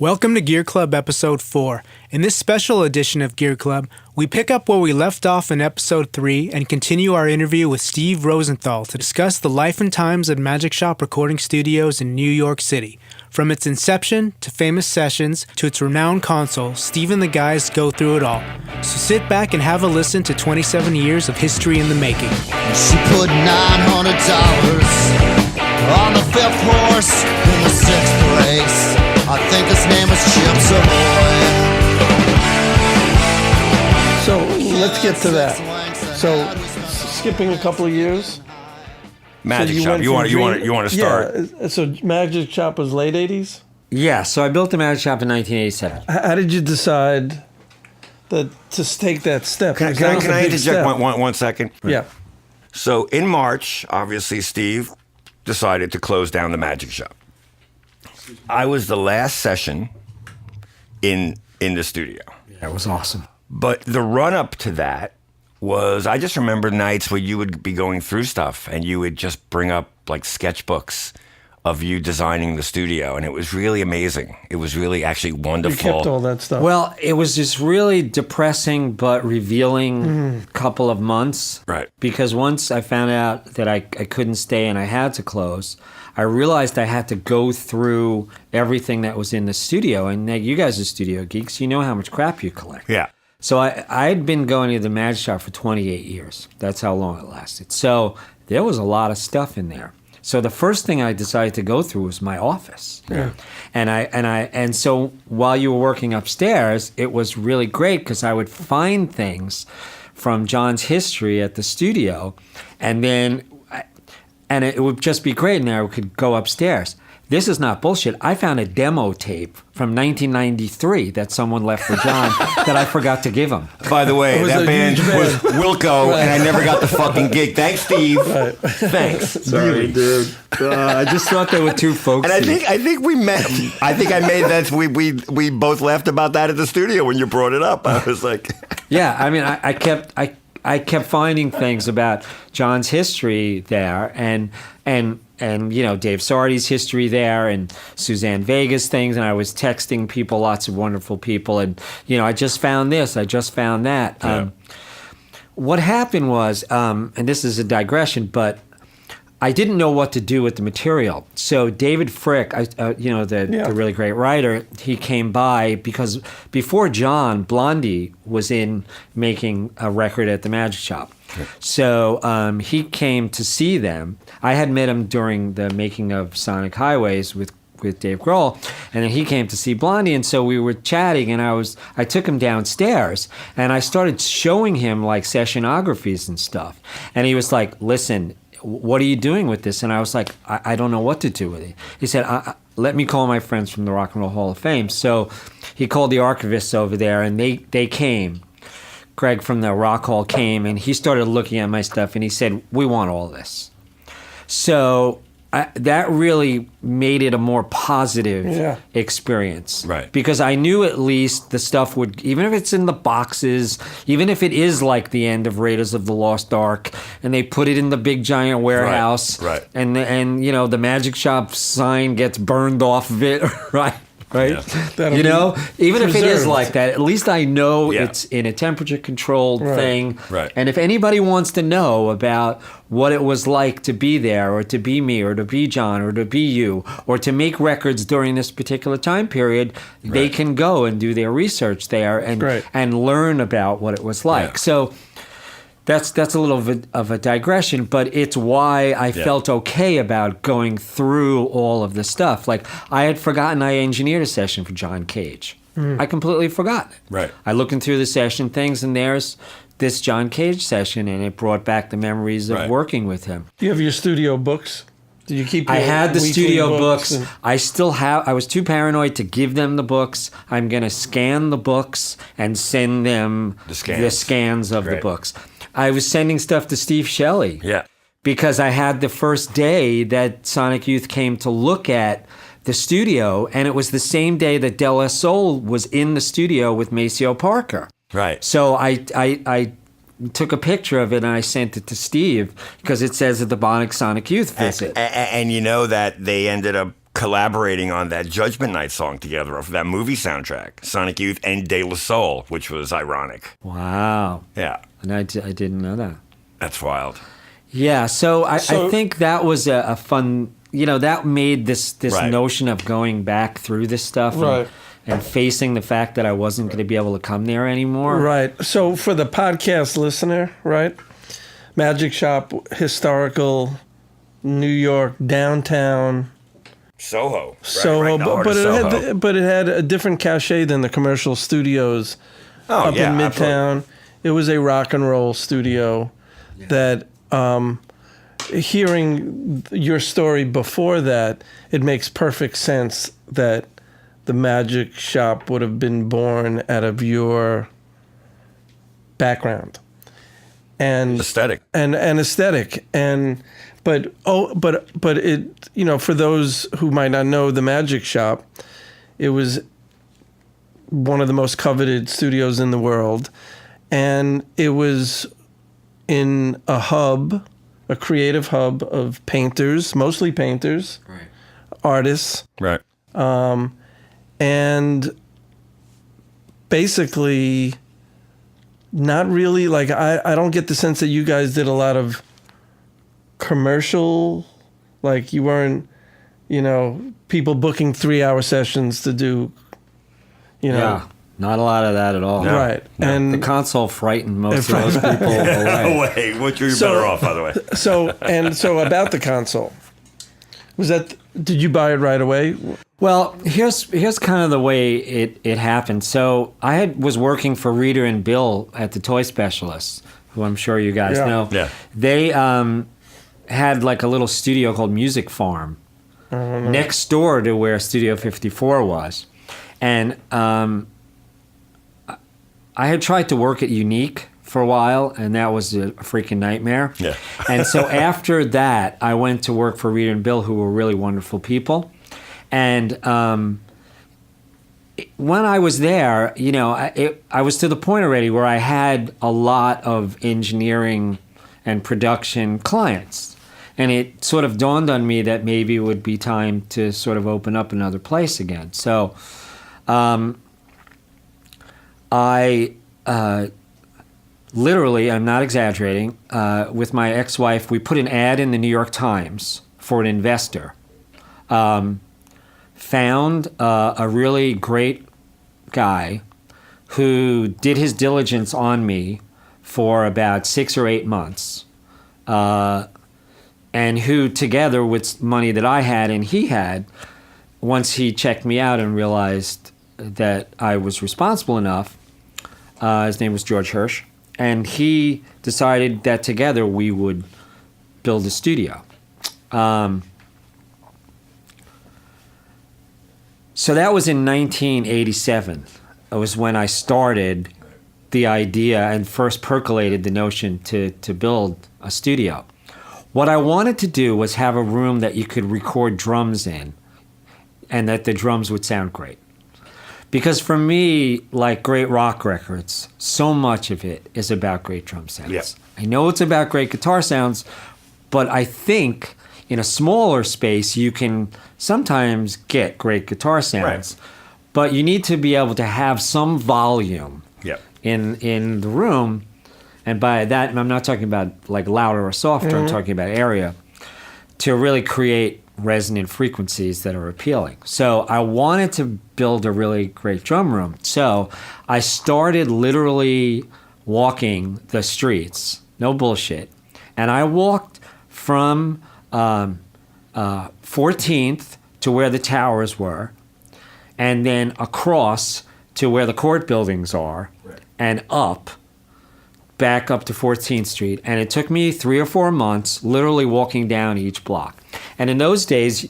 Welcome to Gear Club Episode 4. In this special edition of Gear Club, we pick up where we left off in Episode 3 and continue our interview with Steve Rosenthal to discuss the life and times at Magic Shop Recording Studios in New York City. From its inception to famous sessions to its renowned console, Steve and the guys go through it all. So sit back and have a listen to 27 years of history in the making. She put $900 on the fifth horse in the sixth race. I think his name was Chip Savoy. So let's get to that. So skipping a couple of years. Magic Shop. You want to start? Yeah. So Magic Shop was late '80s. Yeah. So I built the Magic Shop in 1987. How did you decide to take that step? Can I interject one second? Yeah. So in March, obviously, Steve decided to close down the Magic Shop. I was the last session in the studio. Yeah, it was awesome. But the run-up to that was, I just remember nights where you would be going through stuff and you would just bring up like sketchbooks of you designing the studio, and it was really amazing. It was really actually wonderful. You kept all that stuff. Well, it was just really depressing but revealing couple of months. Right. Because once I found out that I couldn't stay and I had to close, I realized I had to go through everything that was in the studio. And you guys are studio geeks. You know how much crap you collect. Yeah. So I'd been going to the Magic Shop for 28 years. That's how long it lasted. So there was a lot of stuff in there. So the first thing I decided to go through was my office. Yeah. And so while you were working upstairs, it was really great because I would find things from John's history at the studio, and it would just be great, and I could go upstairs. This is not bullshit. I found a demo tape from 1993 that someone left for John that I forgot to give him. By the way, that band was Wilco, and I never got the fucking gig. Thanks, Steve. Right. Thanks. Sorry, dude. I just thought they were too folksy. And I think we met. I think I made that. We both laughed about that at the studio when you brought it up. I was like, yeah. I mean, I kept finding things about John's history there, and you know, Dave Sardi's history there, and Suzanne Vega's things, and I was texting people, lots of wonderful people, and you know, I just found this, I just found that. Yeah. What happened was, and this is a digression, but I didn't know what to do with the material. So David Frick, the really great writer, he came by because before John, Blondie was in making a record at the Magic Shop. Okay. So he came to see them. I had met him during the making of Sonic Highways with Dave Grohl, and then he came to see Blondie, and so we were chatting, and I took him downstairs, and I started showing him like sessionographies and stuff, and he was like, listen, what are you doing with this? And I was like, I don't know what to do with it. He said, let me call my friends from the Rock and Roll Hall of Fame. So he called the archivists over there, and they came. Greg from the Rock Hall came, and he started looking at my stuff, and he said, we want all this. So that really made it a more positive experience. Right. Because I knew at least the stuff would, even if it's in the boxes, even if it is like the end of Raiders of the Lost Ark, and they put it in the big giant warehouse, right. And you know, the Magic Shop sign gets burned off of it, right? Right? Yeah. You know, even if it is preserved. like that, at least I know it's in a temperature-controlled thing. Right. And if anybody wants to know about what it was like to be there, or to be me, or to be John, or to be you, or to make records during this particular time period, they can go and do their research there and learn about what it was like. Yeah. So that's a little of a digression, but it's why I felt okay about going through all of the stuff. Like, I had forgotten I engineered a session for John Cage. I completely forgot it. Right. I looking through the session things, and there's this John Cage session, and it brought back the memories of working with him. Do you have your studio books? Did you keep? I had the weekly studio books. and- I still have. I was too paranoid to give them the books. I'm gonna scan the books and send them the scans of the books. I was sending stuff to Steve Shelley. Yeah. Because I had the first day that Sonic Youth came to look at the studio, and it was the same day that De La Soul was in the studio with Maceo Parker. Right. So I took a picture of it and I sent it to Steve because it says at the Sonic Youth visit. And you know that they ended up collaborating on that Judgment Night song together off of that movie soundtrack, Sonic Youth and De La Soul, which was ironic. Wow. Yeah. And I didn't know that. That's wild. Yeah, so I think that was a fun, that made this Right. notion of going back through this stuff Right. and facing the fact that I wasn't going to be able to come there anymore. Right. So for the podcast listener, right? Magic Shop, historical, New York, downtown. Soho. Soho, right in the heart of Soho. but it had a different cachet than the commercial studios up in Midtown. Absolutely. It was a rock and roll studio that, hearing your story before that, it makes perfect sense that the Magic Shop would have been born out of your background and Aesthetic. and aesthetic but it, for those who might not know the Magic Shop, it was one of the most coveted studios in the world, and it was in a creative hub of painters, mostly painters, Right. artists, Right. and basically not really, like, I don't get the sense that you guys did a lot of commercial, like you weren't, people booking 3-hour sessions to do, Yeah, not a lot of that at all. No. right. No. And The console frightened most of those people away. Away. Which you're better off, by the way. so about the console, did you buy it right away? Well, here's kind of the way it happened. So I was working for Rita and Bill at the Toy Specialists, who I'm sure you guys Yeah. know. Yeah. They had like a little studio called Music Farm next door to where Studio 54 was. And I had tried to work at Unique for a while, and that was a freaking nightmare. Yeah. And so after that, I went to work for Rita and Bill, who were really wonderful people. And when I was there, I was to the point already where I had a lot of engineering and production clients. And it sort of dawned on me that maybe it would be time to sort of open up another place again. So I literally, I'm not exaggerating, with my ex-wife, we put an ad in the New York Times for an investor. Found a really great guy who did his diligence on me for about 6 or 8 months, and who, together with money that I had and he had, once he checked me out and realized that I was responsible enough, his name was George Hirsch, and he decided that together we would build a studio. So that was in 1987. It was when I started the idea and first percolated the notion to build a studio. What I wanted to do was have a room that you could record drums in and that the drums would sound great. Because for me, like great rock records, so much of it is about great drum sounds. Yeah. I know it's about great guitar sounds, but I think in a smaller space, you can sometimes get great guitar sounds. Right. But you need to be able to have some volume Yep. in the room. And by that, I'm not talking about like louder or softer, I'm talking about area, to really create resonant frequencies that are appealing. So I wanted to build a really great drum room. So I started literally walking the streets, no bullshit. And I walked from 14th to where the towers were, and then across to where the court buildings are, and back up to 14th Street. And it took me 3 or 4 months literally walking down each block. And in those days,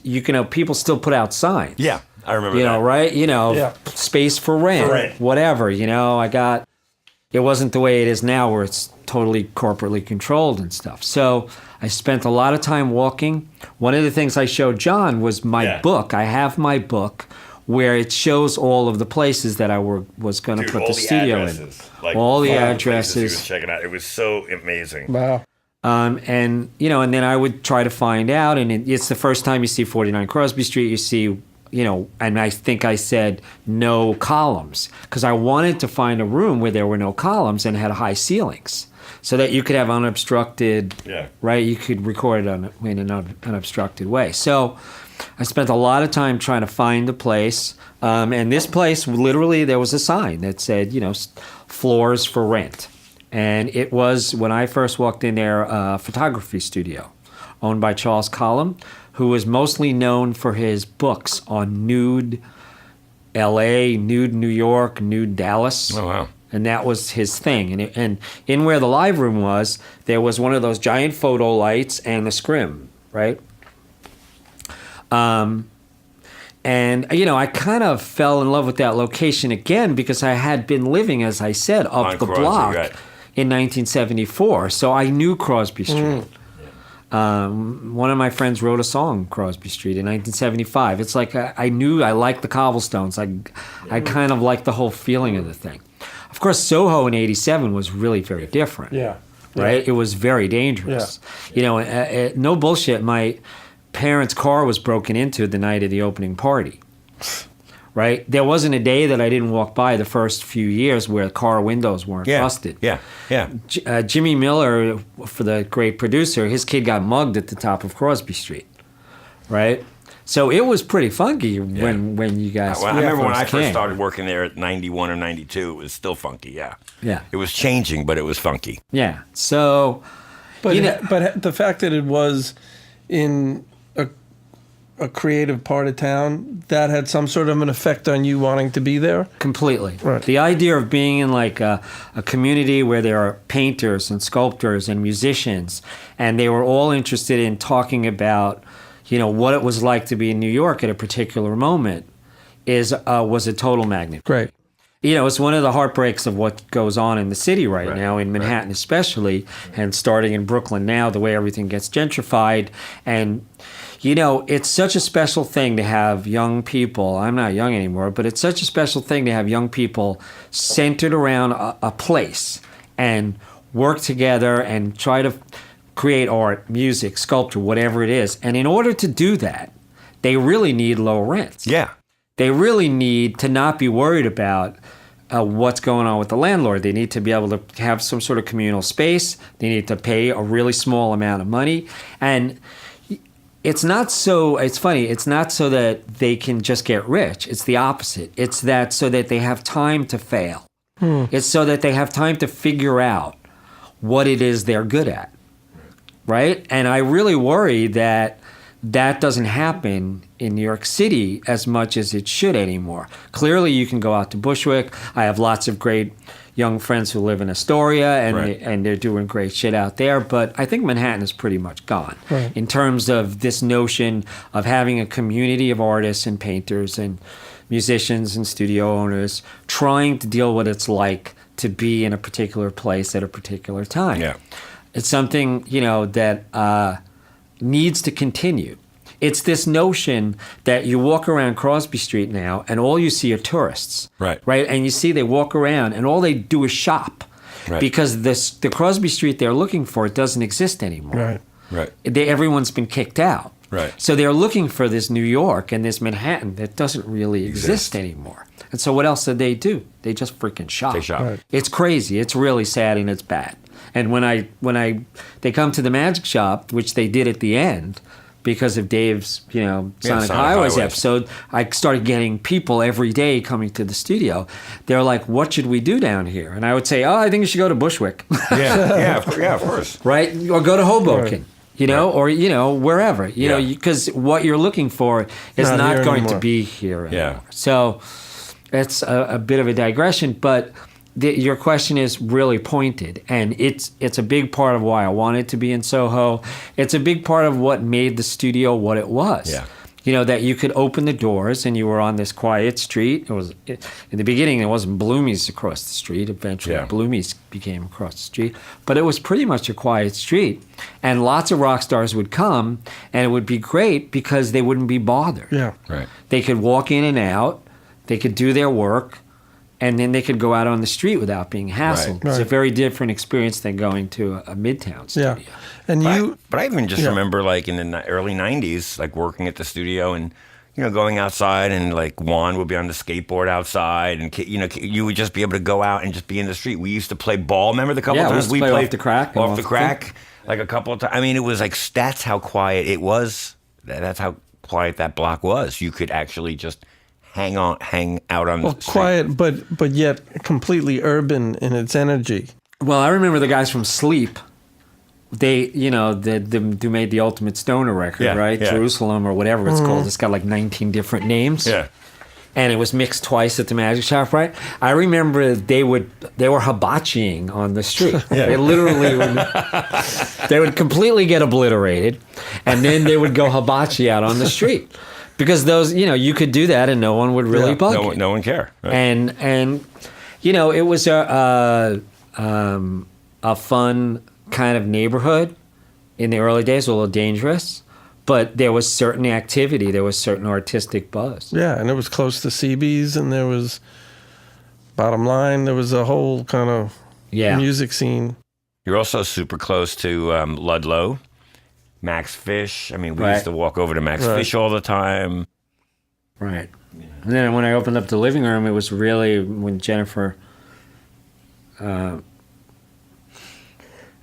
people still put out signs. Yeah, I remember that. Right? Yeah. Space for rent, For rent. whatever. It wasn't the way it is now where it's totally corporately controlled and stuff. So I spent a lot of time walking. One of the things I showed John was my book. I have my book where it shows all of the places that I was going to put the studio in. Like all the places he addresses. was checking out. It was so amazing. Wow. And and then I would try to find out, and it's the first time you see 49 Crosby Street. You see, and I think I said no columns because I wanted to find a room where there were no columns and had high ceilings, so that you could have unobstructed. Yeah. Right. You could record it in an unobstructed way. So I spent a lot of time trying to find a place, and this place literally there was a sign that said, floors for rent. And it was, when I first walked in there, a photography studio owned by Charles Collum, who was mostly known for his books on nude LA, nude New York, nude Dallas. Oh, wow. And that was his thing. And in where the live room was, there was one of those giant photo lights and the scrim, right? And, I kind of fell in love with that location again because I had been living, as I said, up On the Crosby, block right. in 1974. So I knew Crosby Street. One of my friends wrote a song, Crosby Street, in 1975. It's like I knew I liked the cobblestones. I kind of liked the whole feeling of the thing. Of course, Soho in 87 was really very different. Yeah. Right? It was very dangerous. Yeah. No bullshit, my parents' car was broken into the night of the opening party. Right? There wasn't a day that I didn't walk by the first few years where car windows weren't busted. Yeah. Jimmy Miller, for the great producer, his kid got mugged at the top of Crosby Street. Right? So it was pretty funky when you guys. Well, I remember when I first came. started working there at 91 or 92, it was still funky. Yeah. Yeah. It was changing, but it was funky. Yeah. So, but the fact that it was in a creative part of town, that had some sort of an effect on you wanting to be there? Completely. Right. The idea of being in like a community where there are painters and sculptors and musicians, and they were all interested in talking about, what it was like to be in New York at a particular moment, was a total magnet. Great. It's one of the heartbreaks of what goes on in the city right now, in Manhattan especially, and starting in Brooklyn now, the way everything gets gentrified. And, it's such a special thing to have young people. I'm not young anymore, but it's such a special thing to have young people centered around a place and work together and try to create art, music, sculpture, whatever it is. And in order to do that, they really need low rents. Yeah. They really need to not be worried about what's going on with the landlord. They need to be able to have some sort of communal space. They need to pay a really small amount of money. And it's funny, it's not so that they can just get rich. It's the opposite. It's that so that they have time to fail. It's so that they have time to figure out what it is they're good at. Right? And I really worry that doesn't happen in New York City as much as it should anymore. Clearly, you can go out to Bushwick. I have lots of great young friends who live in Astoria, and they're doing great shit out there. But I think Manhattan is pretty much gone in terms of this notion of having a community of artists and painters and musicians and studio owners trying to deal with what it's like to be in a particular place at a particular time. Yeah. It's something, that needs to continue. It's this notion that you walk around Crosby Street now and all you see are tourists. Right. Right? And you see they walk around and all they do is shop. Right. Because the Crosby Street they're looking for, it doesn't exist anymore. Right. Everyone's been kicked out. Right. So they're looking for this New York and this Manhattan that doesn't really exist anymore. And so what else do? They just freaking shop. They shop. Right. It's crazy. It's really sad and it's bad. And when they come to the magic shop, which they did at the end, because of Dave's, Sonic Highways episode, I started getting people every day coming to the studio. They're like, "What should we do down here?" And I would say, "Oh, I think you should go to Bushwick." Of course. Right? Or go to Hoboken. Or wherever. Because what you're looking for is not going to be here anymore. Yeah. So it's a bit of a digression, but your question is really pointed, and it's a big part of why I wanted to be in Soho. It's a big part of what made the studio what it was. Yeah. That you could open the doors and you were on this quiet street. In the beginning, it wasn't Bloomy's across the street. Eventually, Bloomy's became across the street. But it was pretty much a quiet street. And lots of rock stars would come, and it would be great because they wouldn't be bothered. Yeah. Right. They could walk in and out. They could do their work. and then they could go out on the street without being hassled. Right. It's a very different experience than going to a Midtown studio. Yeah. And But I even just remember, like, in the early 90s, like, working at the studio and, you know, going outside, and, like, Juan would be on the skateboard outside, and, you know, you would just be able to go out and just be in the street. We used to play ball. Remember the couple Yeah, we times used to play played off the crack. Off the crack, like, a couple of times. I mean, it was like, that's how quiet it was. That's how quiet that block was. You could actually just hang out on the street. quiet, but yet completely urban in its energy. Well, I remember the guys from Sleep. They, you know, who made the Ultimate Stoner record, Yeah, right? yeah. Jerusalem or whatever it's called. It's got like 19 different names. Yeah. And it was mixed twice at the Magic Shop, right? I remember they were hibachiing on the street. They literally they would completely get obliterated, and then they would go hibachi out on the street. Because those, you know, you could do that and no one would really bug you. No one care. Right. And you know, it was a fun kind of neighborhood in the early days, a little dangerous, but there was certain activity, there was certain artistic buzz. Yeah, and it was close to CB's, and there was, bottom line, there was a whole kind of music scene. You're also super close to Ludlow, Max Fish. I mean, we used to walk over to Max Fish all the time. Right. And then when I opened up the living room, it was really when Jennifer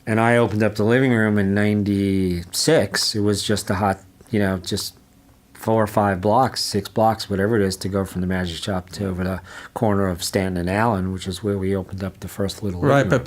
and I opened up the living room in 96. It was just a hot, you know, just 4 or 5 blocks, 6 blocks, whatever it is, to go from the Magic Shop to over the corner of Stanton and Allen, which is where we opened up the first little living room. But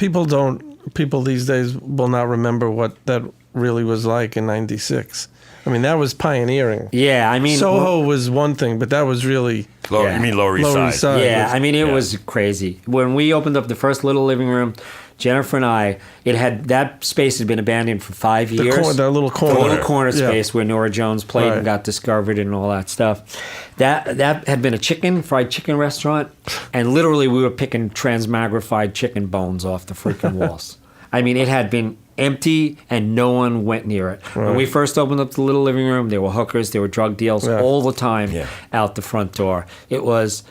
people these days will not remember what that really was like in 96. I mean, that was pioneering. Yeah, I mean... Soho was one thing, but that was really... You mean Lower East Side? Yeah, I mean, it was crazy. When we opened up the first little living room, Jennifer and I, that space had been abandoned for 5 years. That little corner. The little corner space where Nora Jones played and got discovered and all that stuff. That had been a fried chicken restaurant, and literally we were picking transmagrified chicken bones off the freaking walls. I mean, it had been empty and no one went near it. Right. When we first opened up the little living room, there were hookers, there were drug deals all the time out the front door. It was...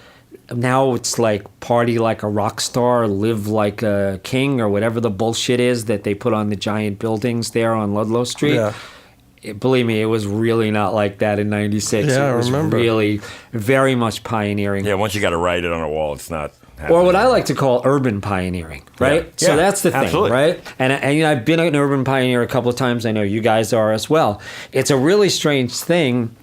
Now it's like party like a rock star, live like a king, or whatever the bullshit is that they put on the giant buildings there on Ludlow Street. Yeah. Believe me, it was really not like that in 96. Yeah, it was really very much pioneering. Yeah, once you got to write it on a wall, it's not... Or what I like to call urban pioneering, right? Yeah. So that's the thing, absolutely. right? And you know, I've been an urban pioneer a couple of times. I know you guys are as well. It's a really strange thing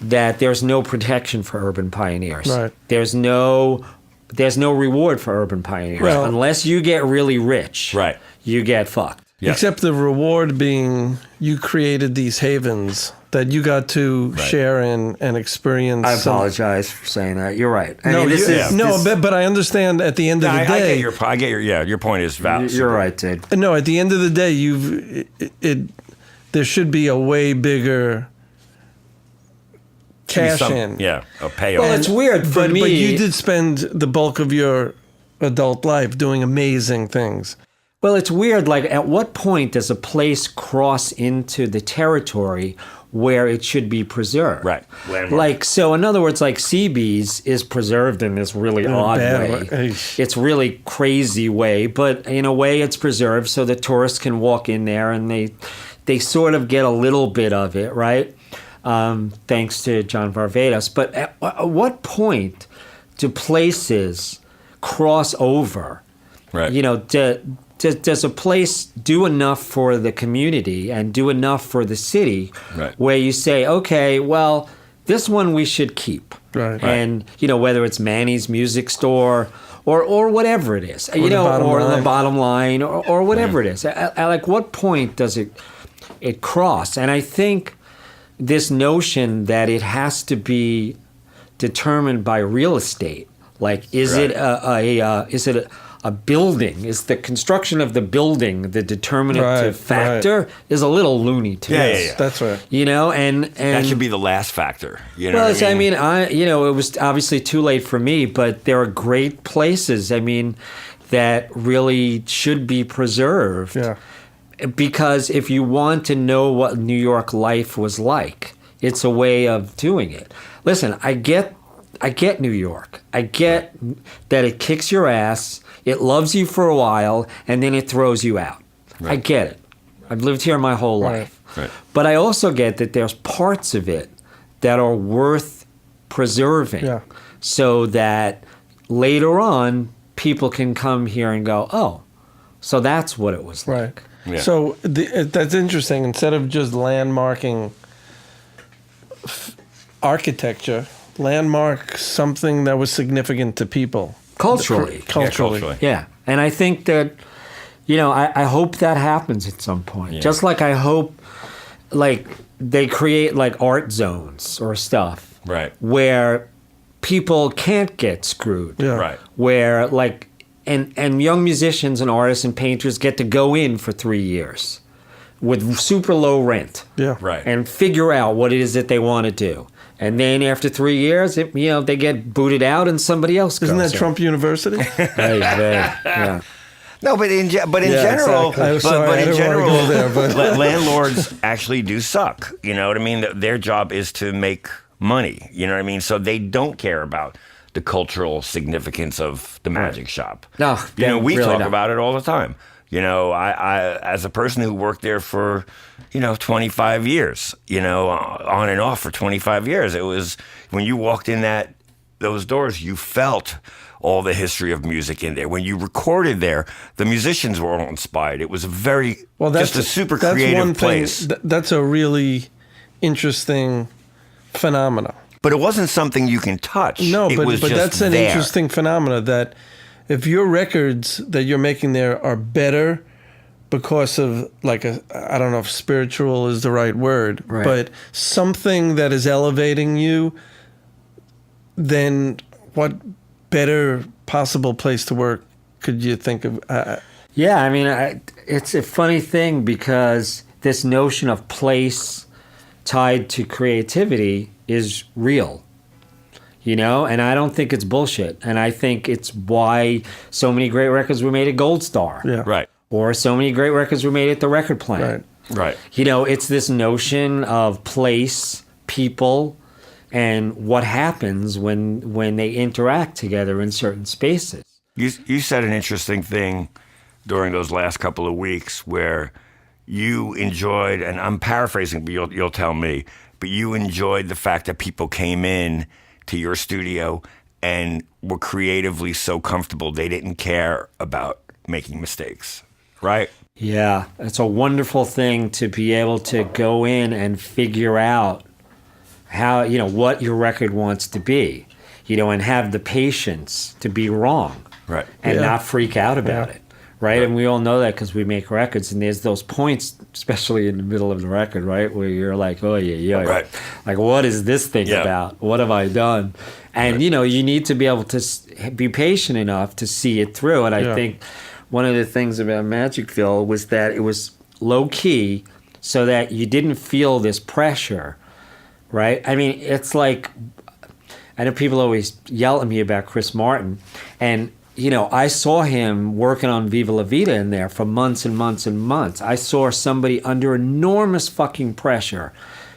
that there's no protection for urban pioneers. Right. There's no reward for urban pioneers. Well, unless you get really rich, right, you get fucked. Yep. Except the reward being you created these havens that you got to share in and experience. I apologize for saying that. You're right. But I understand at the end of the day. I get your point is valid. You're right, Ted. No, at the end of the day, there should be a way bigger cash in. Yeah, a payoff. Well, it's weird for me. But you did spend the bulk of your adult life doing amazing things. Well, it's weird. Like, at what point does a place cross into the territory where it should be preserved? Right. Like, so in other words, like CB's is preserved in this really odd way. It's really crazy way, but in a way it's preserved so that tourists can walk in there and they sort of get a little bit of it, right? Thanks to John Varvatos. But at what point do places cross over? Right. You know, does a place do enough for the community and do enough for the city where you say, okay, well, this one we should keep. Right. And, you know, whether it's Manny's Music Store or whatever it is, you know, the bottom line or whatever it is. At like what point does it cross? And I think this notion that it has to be determined by real estate, like is it a building? Is the construction of the building the determinative factor? Is a little loony to me. Yeah. That's right. You know, and that should be the last factor. You know, well, it was obviously too late for me, but there are great places. I mean, that really should be preserved. Yeah. Because if you want to know what New York life was like, it's a way of doing it. Listen, I get I get New York. I get that it kicks your ass, it loves you for a while, and then it throws you out. Right. I get it. I've lived here my whole life. Right. But I also get that there's parts of it that are worth preserving so that later on people can come here and go, oh, so that's what it was like. Yeah. So that's interesting. Instead of just landmarking architecture, landmark something that was significant to people. Culturally. Yeah. And I think that, I hope that happens at some point. Yeah. Just like I hope, like, they create, like, art zones or stuff. Right. Where people can't get screwed. Yeah. Right. Where, like, and young musicians and artists and painters get to go in for 3 years with super low rent. Yeah. Right. And figure out what it is that they want to do. And then after 3 years, they get booted out and somebody else goes. Isn't that Trump University? Yeah. No, but in general, exactly. Landlords actually do suck. You know what I mean? Their job is to make money. You know what I mean? So they don't care about the cultural significance of the magic shop. No, we really talk don't. about it all the time. I as a person who worked there for 25 years, on and off for 25 years, it was when you walked in those doors, you felt all the history of music in there. When you recorded there, the musicians were all inspired. It was just a super creative place. That's a really interesting phenomenon. But it wasn't something you can touch. No, it but was just that's an there. interesting phenomenon, that if your records that you're making there are better because of, like, I don't know if spiritual is the right word, right, but something that is elevating you, then what better possible place to work could you think of? Yeah, I mean, it's a funny thing because this notion of place tied to creativity is real, and I don't think it's bullshit. And I think it's why so many great records were made at Gold Star. Yeah. Right. Or so many great records were made at the Record Plant. Right. It's this notion of place, people, and what happens when they interact together in certain spaces. You said an interesting thing during those last couple of weeks where you enjoyed, and I'm paraphrasing, but you'll tell me, but you enjoyed the fact that people came in to your studio and were creatively so comfortable they didn't care about making mistakes, right? Yeah, it's a wonderful thing to be able to go in and figure out how, what your record wants to be, and have the patience to be wrong. Right. And not freak out about it. Right? And we all know that because we make records, and there's those points, especially in the middle of the record, right, where you're like, oh, yeah. Right. Like, what is this thing about? What have I done? And, you need to be able to be patient enough to see it through. And I think one of the things about Magicville was that it was low-key so that you didn't feel this pressure, right? I mean, it's like, I know people always yell at me about Chris Martin, and I saw him working on Viva La Vida in there for months and months and months. I saw somebody under enormous fucking pressure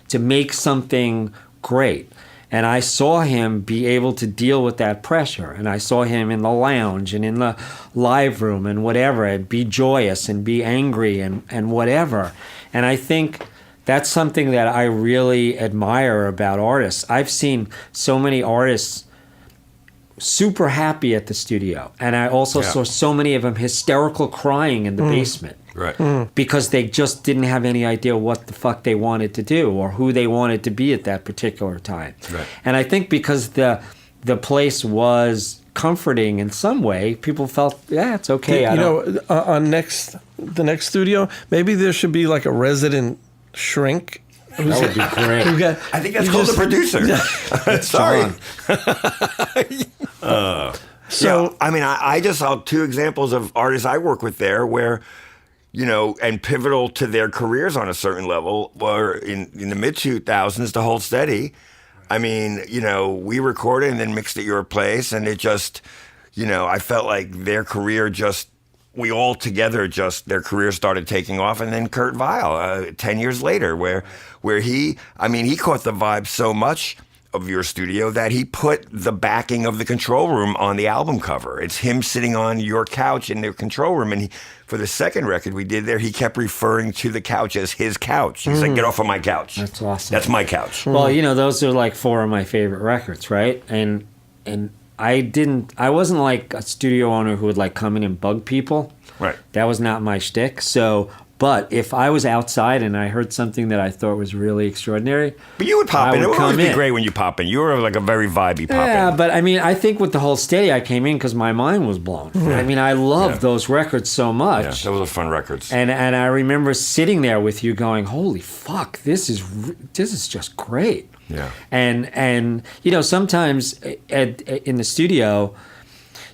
to make something great. And I saw him be able to deal with that pressure. And I saw him in the lounge and in the live room and whatever, and be joyous and be angry and whatever. And I think that's something that I really admire about artists. I've seen so many artists super happy at the studio, and I also saw so many of them hysterical crying in the basement, right? Because they just didn't have any idea what the fuck they wanted to do or who they wanted to be at that particular time. Right. And I think because the place was comforting in some way, people felt, it's okay. On the next studio, maybe there should be like a resident shrink. That would be great. I think that's called the producer. Sorry. I just saw two examples of artists I work with there where, and pivotal to their careers on a certain level were in the mid-2000s to Hold Steady. I mean, we recorded and then mixed at your place, and it just, I felt like their career we all together their career started taking off. And then Kurt Weill, 10 years later, where he caught the vibe so much of your studio that he put the backing of the control room on the album cover. It's him sitting on your couch in the control room. And for the second record we did there, he kept referring to the couch as his couch. He's like, get off of my couch. That's awesome. That's my couch. Well, those are like 4 of my favorite records, right? And I wasn't like a studio owner who would like come in and bug people. Right. That was not my shtick. So, but if I was outside and I heard something that I thought was really extraordinary, but you would pop in. It would always be great when you pop in. You were like a very vibey pop in. Yeah, but I mean, I think with the whole steady, I came in because my mind was blown. I mean, I loved those records so much. Yeah, those were fun records. And I remember sitting there with you going, holy fuck, this is just great. Yeah. And sometimes in the studio,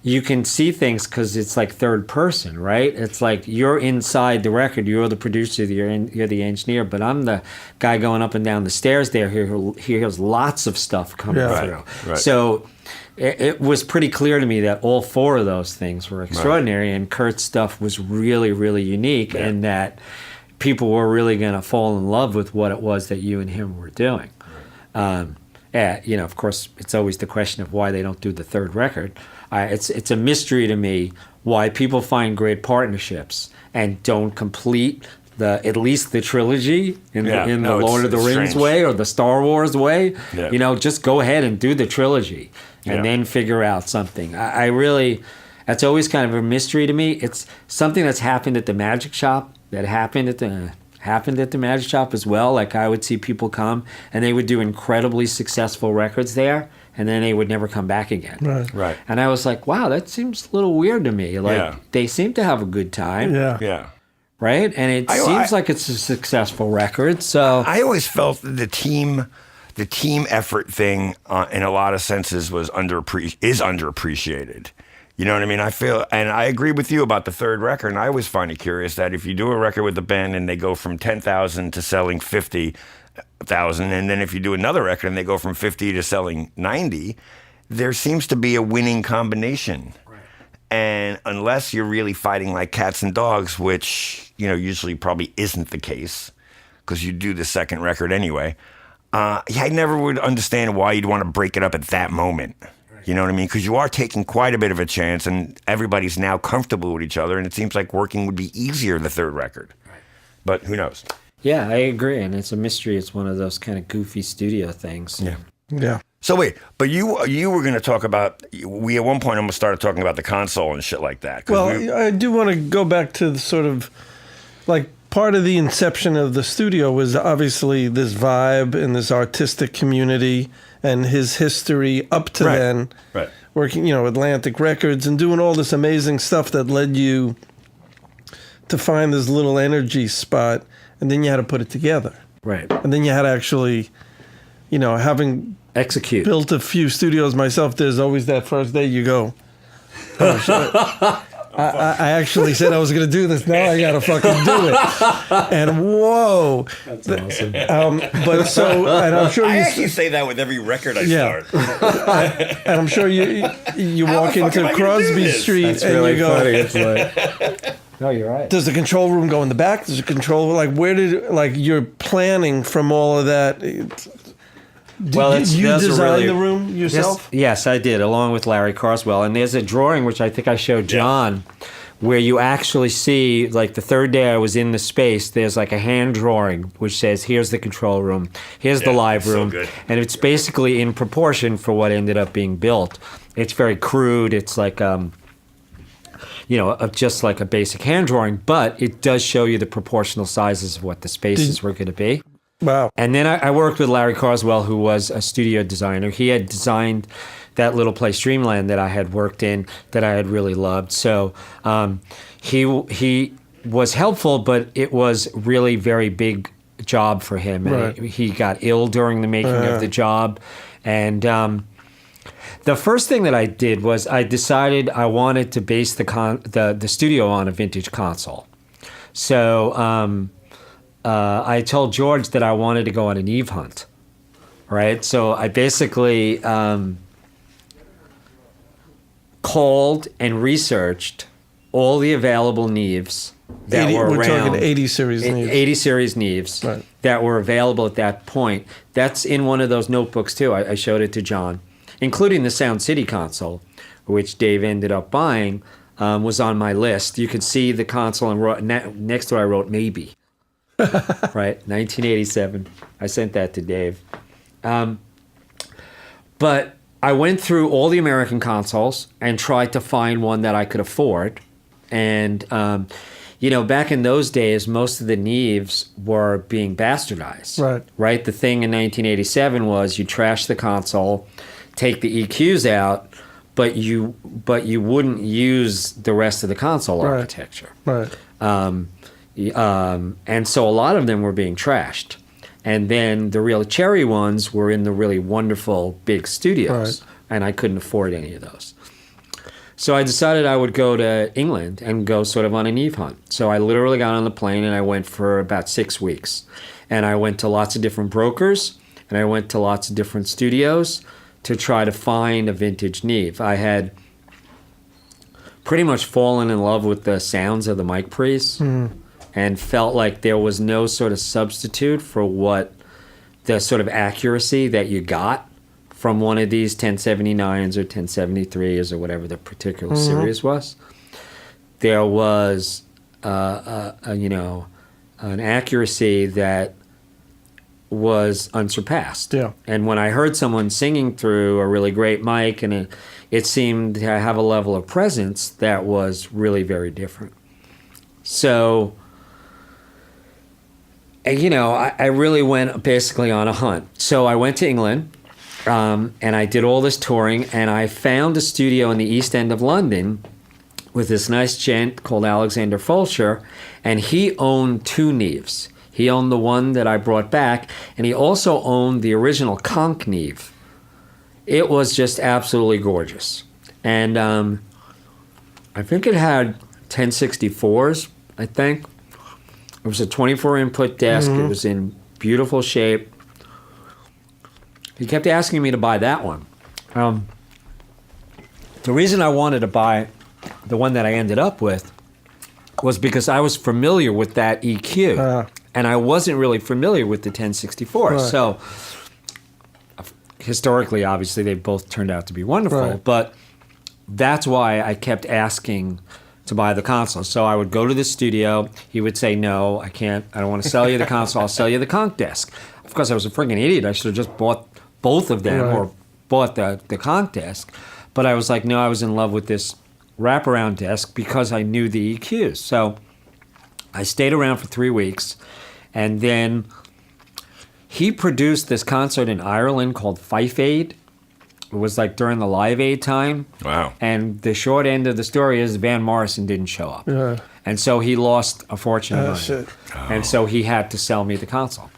you can see things because it's like third person, right? It's like you're inside the record, you're the producer, you're the engineer, but I'm the guy going up and down the stairs there who hears lots of stuff coming through. Right. So it was pretty clear to me that all 4 of those things were extraordinary, and Kurt's stuff was really, really unique, and that people were really going to fall in love with what it was that you and him were doing. Of course, it's always the question of why they don't do the third record. It's a mystery to me why people find great partnerships and don't complete at least the trilogy in the Lord of the Rings strange. way or the Star Wars way. Yeah. Just go ahead and do the trilogy and then figure out something. I really, that's always kind of a mystery to me. It's something that's happened at the Magic Shop, that happened at the Magic Shop as well. Like I would see people come and they would do incredibly successful records there, and then they would never come back again. Right. And I was like, wow, that seems a little weird to me. Like they seem to have a good time. Yeah. Right? And it seems like it's a successful record. So I always felt that the team effort thing in a lot of senses is underappreciated. You know what I mean? I feel, and I agree with you about the third record, and I always find it curious that if you do a record with the band and they go from 10,000 to selling 50,000, and then if you do another record and they go from 50 to selling 90, there seems to be a winning combination. Right. And unless you're really fighting like cats and dogs, which, usually probably isn't the case, because you do the second record anyway, I never would understand why you'd want to break it up at that moment. You know what I mean? Because you are taking quite a bit of a chance, and everybody's now comfortable with each other, and it seems like working would be easier the third record. Right. But who knows? Yeah, I agree, and it's a mystery. It's one of those kind of goofy studio things. Yeah. So wait, but you were going to talk about, we at one point almost started talking about the console and shit like that. Well, I do want to go back to the sort of, like, part of the inception of the studio was obviously this vibe and this artistic community and his history up to then, working, Atlantic Records and doing all this amazing stuff that led you to find this little energy spot, and then you had to put it together. Right. And then you had to actually, having execute. Built a few studios myself, there's always that first day you go, oh, shit. I actually said I was going to do this. Now I got to fucking do it. And whoa. That's awesome. But so, and I'm sure I actually say that with every record I start. And I'm sure you walk into Crosby Street That's and really you go, funny. It's like, no, you're right. Does the control room go in the back? Does the control, where did, you're planning from all of that? Did you design the room yourself? Yes, I did, along with Larry Carswell. And there's a drawing, which I think I showed John, where you actually see, the third day I was in the space, there's a hand drawing which says, here's the control room, here's the live room. So good. And it's basically in proportion for what ended up being built. It's very crude. It's just like a basic hand drawing, but it does show you the proportional sizes of what the spaces were going to be. Wow. And then I worked with Larry Carswell, who was a studio designer. He had designed that little place, Dreamland, that I had worked in, that I had really loved. So he was helpful, but it was really very big job for him. Right. And he got ill during the making of the job. And the first thing that I did was I decided I wanted to base the studio on a vintage console. So I told George that I wanted to go on an Eve hunt, right? So I basically called and researched all the available Neves that were we're around. talking 80 series Neves. 80 series Neves Right. that were available at that point. That's in one of those notebooks too. I showed it to John, including the Sound City console, which Dave ended up buying, was on my list. You could see the console and next to it I wrote maybe. Right, 1987. I sent that to Dave. But I went through all the American consoles and tried to find one that I could afford. And, back in those days, most of the Neves were being bastardized. Right? The thing in 1987 was you trash the console, take the EQs out, but you wouldn't use the rest of the console architecture. Right. And so a lot of them were being trashed. And then the real cherry ones were in the really wonderful big studios. Right. And I couldn't afford any of those. So I decided I would go to England and go sort of on a Neve hunt. So I literally got on the plane and I went for about 6 weeks. And I went to lots of different brokers and I went to lots of different studios to try to find a vintage Neve. I had pretty much fallen in love with the sounds of the mic pre's. And felt like there was no sort of substitute for what the sort of accuracy that you got from one of these 1079s or 1073s or whatever the particular series was. There was, an accuracy that was unsurpassed. Yeah. And when I heard someone singing through a really great mic and it seemed to have a level of presence that was really very different. So... I really went basically on a hunt. So I went to England, and I did all this touring, and I found a studio in the East End of London with this nice gent called Alexander Fulcher, and he owned 2 Neves. He owned the one that I brought back, and he also owned the original Conch Neve. It was just absolutely gorgeous. And I think it had 1064s, I think. It was a 24 input desk. It was in beautiful shape. He kept asking me to buy that one. The reason I wanted to buy the one that I ended up with was because I was familiar with that EQ. And I wasn't really familiar with the 1064. Right. So historically, obviously, they both turned out to be wonderful. Right. But that's why I kept asking to buy the console. So I would go to the studio. He would say, no, I can't. I don't want to sell you the console. I'll sell you the Conch desk. Of course, I was a freaking idiot. I should have just bought both of them or bought the Conch desk. But I was like, no, I was in love with this wraparound desk because I knew the EQs. So I stayed around for 3 weeks. And then he produced this concert in Ireland called Fife Aid. It was like during the Live Aid time. Wow. And the short end of the story is Van Morrison didn't show up. Yeah. And so he lost a fortune of money. Shit. And so he had to sell me the console.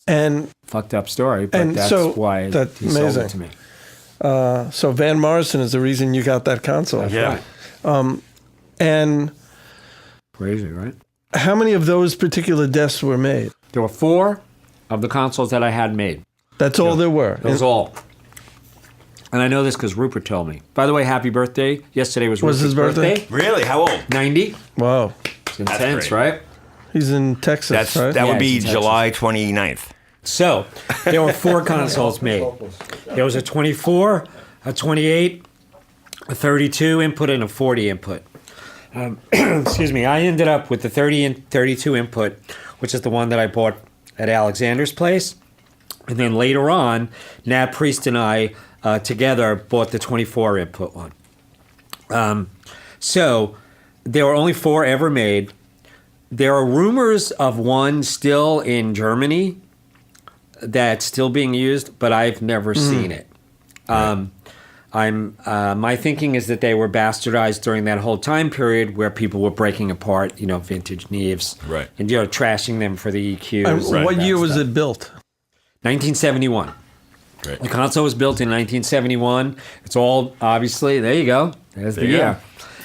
And Fucked up story, but And that's so why that's he sold amazing. it to me. so Van Morrison is the reason you got that console. Yeah. And Crazy, right? how many of those particular desks were made? There were 4 of the consoles that I had made. That's all there were. That was all. And I know this because Rupert told me. By the way, happy birthday. Yesterday was Was his Rupert's birthday? Really? How old? 90. Wow. It's intense, great. right? He's in Texas, right? That Yeah, would be it's in July 29th. So there were 4 consoles made. There was a 24, a 28, a 32 input, and a 40 input. Excuse me. I ended up with the 30 and 32 input, which is the one that I bought at Alexander's place. And then later on, Nat Priest and I together bought the 24 input one. So there were only 4 ever made. There are rumors of one still in Germany that's still being used, but I've never seen it. My thinking is that they were bastardized during that whole time period where people were breaking apart, vintage Neves, Right. and trashing them for the EQs. And what that year was stuff. it built? 1971. Right. The console was built in 1971. It's all obviously there. You go. There's the There you year.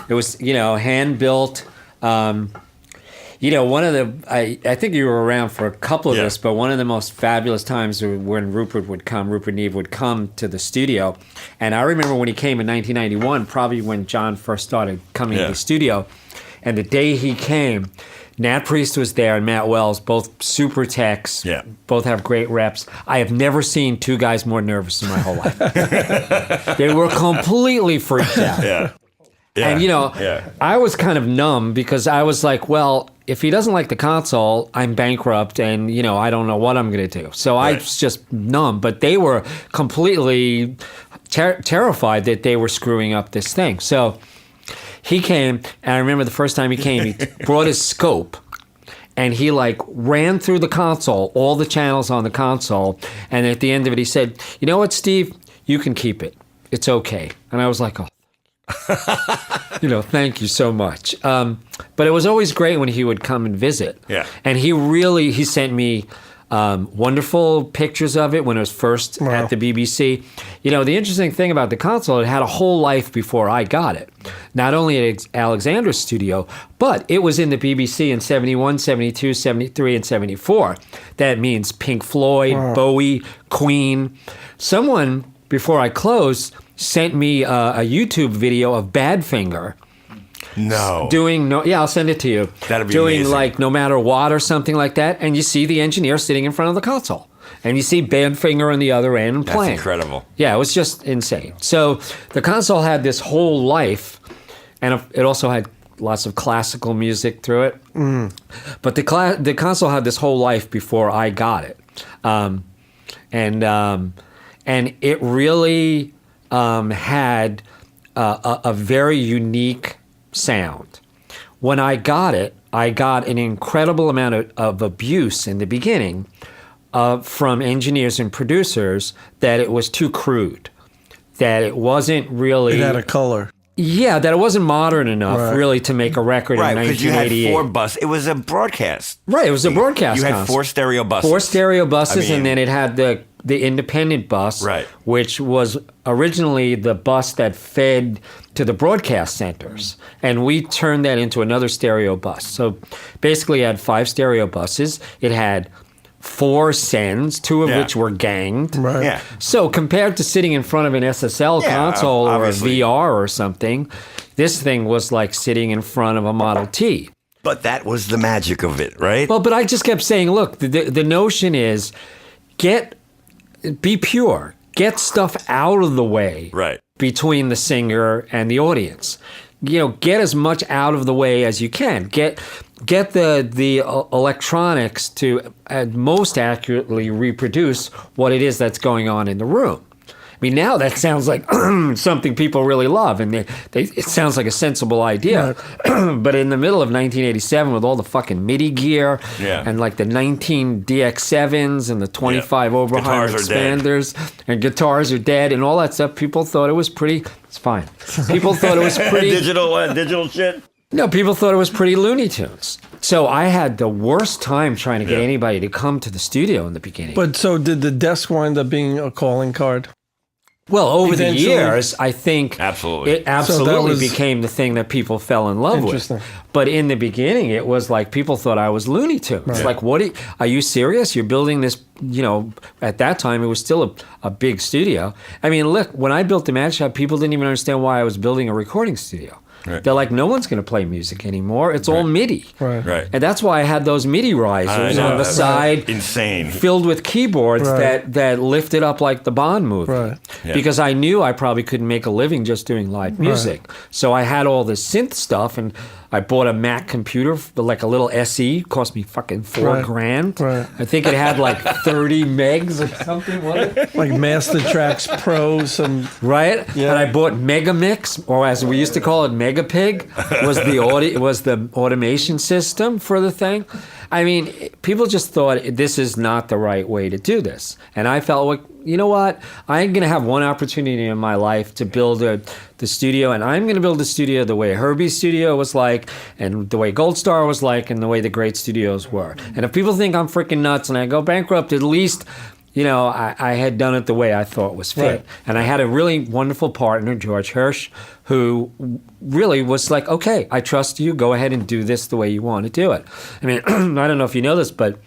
It was hand built. One of the I think you were around for a couple of Yeah. this, but one of the most fabulous times when Rupert Neve would come to the studio, and I remember when he came in 1991, probably when John first started coming to Yeah. the studio, And the day he came, Nat Priest was there and Matt Wells, both super techs, both have great reps. I have never seen two guys more nervous in my whole life. They were completely freaked out. Yeah. And, I was kind of numb because I was like, well, if he doesn't like the console, I'm bankrupt and, I don't know what I'm going to do. So I was just numb. But they were completely terrified that they were screwing up this thing. So he came, and I remember the first time he came, he brought his scope. And he ran through the console, all the channels on the console. And at the end of it, he said, you know what, Steve? You can keep it. It's okay. And I was like, oh. Thank you so much. But it was always great when he would come and visit. Yeah. And he sent me wonderful pictures of it when it was first at the BBC. The interesting thing about the console, it had a whole life before I got it. Not only at Alexander's studio, but it was in the BBC in 71, 72, 73, and 74. That means Pink Floyd, Bowie, Queen. Someone, before I closed, sent me a YouTube video of Badfinger. No. I'll send it to you. That'd be doing amazing. No Matter What or something like that, and you see the engineer sitting in front of the console, and you see Badfinger on the other end playing. That's incredible. Yeah, it was just insane. So the console had this whole life, and it also had lots of classical music through it. But the console had this whole life before I got it, and it really had a very unique sound. When I got it, I got an incredible amount of abuse in the beginning from engineers and producers that it was too crude, that it wasn't really... It had a color. Yeah, that it wasn't modern enough really to make a record in 1988. Right, because you had 4 buses. It was a broadcast. Right, it was a broadcast. You had 4 stereo buses. 4 stereo buses, and then it had the independent bus, which was originally the bus that fed to the broadcast centers. And we turned that into another stereo bus. So basically it had 5 stereo buses. It had 4 sends, 2 of which were ganged. Right. Yeah. So compared to sitting in front of an SSL console obviously. or a VR or something, this thing was like sitting in front of a Model T. But that was the magic of it, right? Well, but I just kept saying, look, the notion is be pure. Get stuff out of the way between the singer and the audience. Get as much out of the way as you can. Get the electronics to most accurately reproduce what it is that's going on in the room. I mean, now that sounds like something people really love, and it sounds like a sensible idea. But in the middle of 1987, with all the fucking MIDI gear and like the 19 DX7s and the 25 Oberheim expanders and guitars are dead and all that stuff, people thought it was pretty. It's fine. People thought it was pretty digital shit. No, people thought it was pretty Looney Tunes. So I had the worst time trying to get anybody to come to the studio in the beginning. But so did the desk wind up being a calling card? Well, over the years, I think it so became the thing that people fell in love with. But in the beginning, it was like people thought I was Looney Tunes. Right. Like, are you serious? You're building this, at that time, it was still a big studio. I mean, look, when I built the Magic Shop, people didn't even understand why I was building a recording studio. Right. They're like, no one's going to play music anymore. It's all MIDI. Right. And that's why I had those MIDI risers on the side. Insane. Filled with keyboards that lifted up like the Bond movie. Right. Yeah. Because I knew I probably couldn't make a living just doing live music. So I had all this synth stuff, and I bought a Mac computer, like a little SE, cost me fucking $4,000. Right. I think it had like 30 megs or something, wasn't it? Like Master Tracks Pro, some... Right? Yeah. And I bought Megamix, or as we used to call it, Megapig, was the automation system for the thing. I mean, people just thought this is not the right way to do this. And I felt, well, you know what? I'm going to have one opportunity in my life to build the studio, and I'm going to build the studio the way Herbie's studio was like, and the way Gold Star was like, and the way the great studios were. And if people think I'm freaking nuts and I go bankrupt, at least... I had done it the way I thought was fit. Right. And I had a really wonderful partner, George Hirsch, who really was like, okay, I trust you. Go ahead and do this the way you want to do it. I mean, I don't know if you know this, but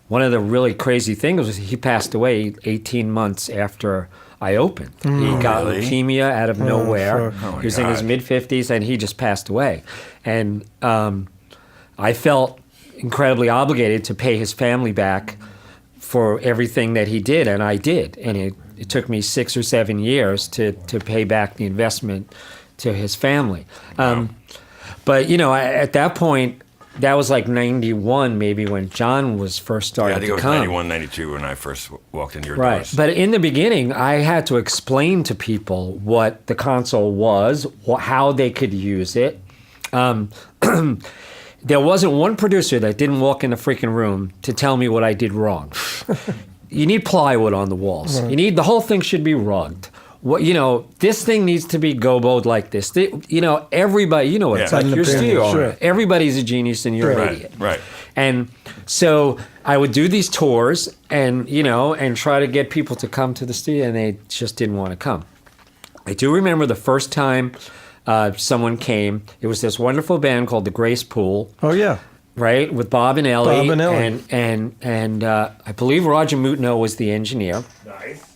one of the really crazy things was he passed away 18 months after I opened. He got leukemia out of nowhere. He was in his mid-50s, and he just passed away. And I felt incredibly obligated to pay his family back for everything that he did, and I did. And it took me 6 or 7 years to pay back the investment to his family. But, you know, at that point, that was like 91 maybe when John was first starting to come. I think it was 91, 92 when I first walked into your doors. But in the beginning, I had to explain to people what the console was, how they could use it. There wasn't one producer that didn't walk in the freaking room to tell me what I did wrong. You need plywood on the walls. The whole thing should be rugged. You know, this thing needs to be goboed like this. You know, everybody, you know what it's like. You're studio owner. Everybody's a genius and you're an idiot. Right. And so I would do these tours and, you know, and try to get people to come to the studio, and they just didn't want to come. I do remember the first time someone came. It was this wonderful band called the Grace Pool. Oh, yeah. Right, with Bob and Ellie. Bob and Ellie. And I believe Roger Mutno was the engineer. Nice.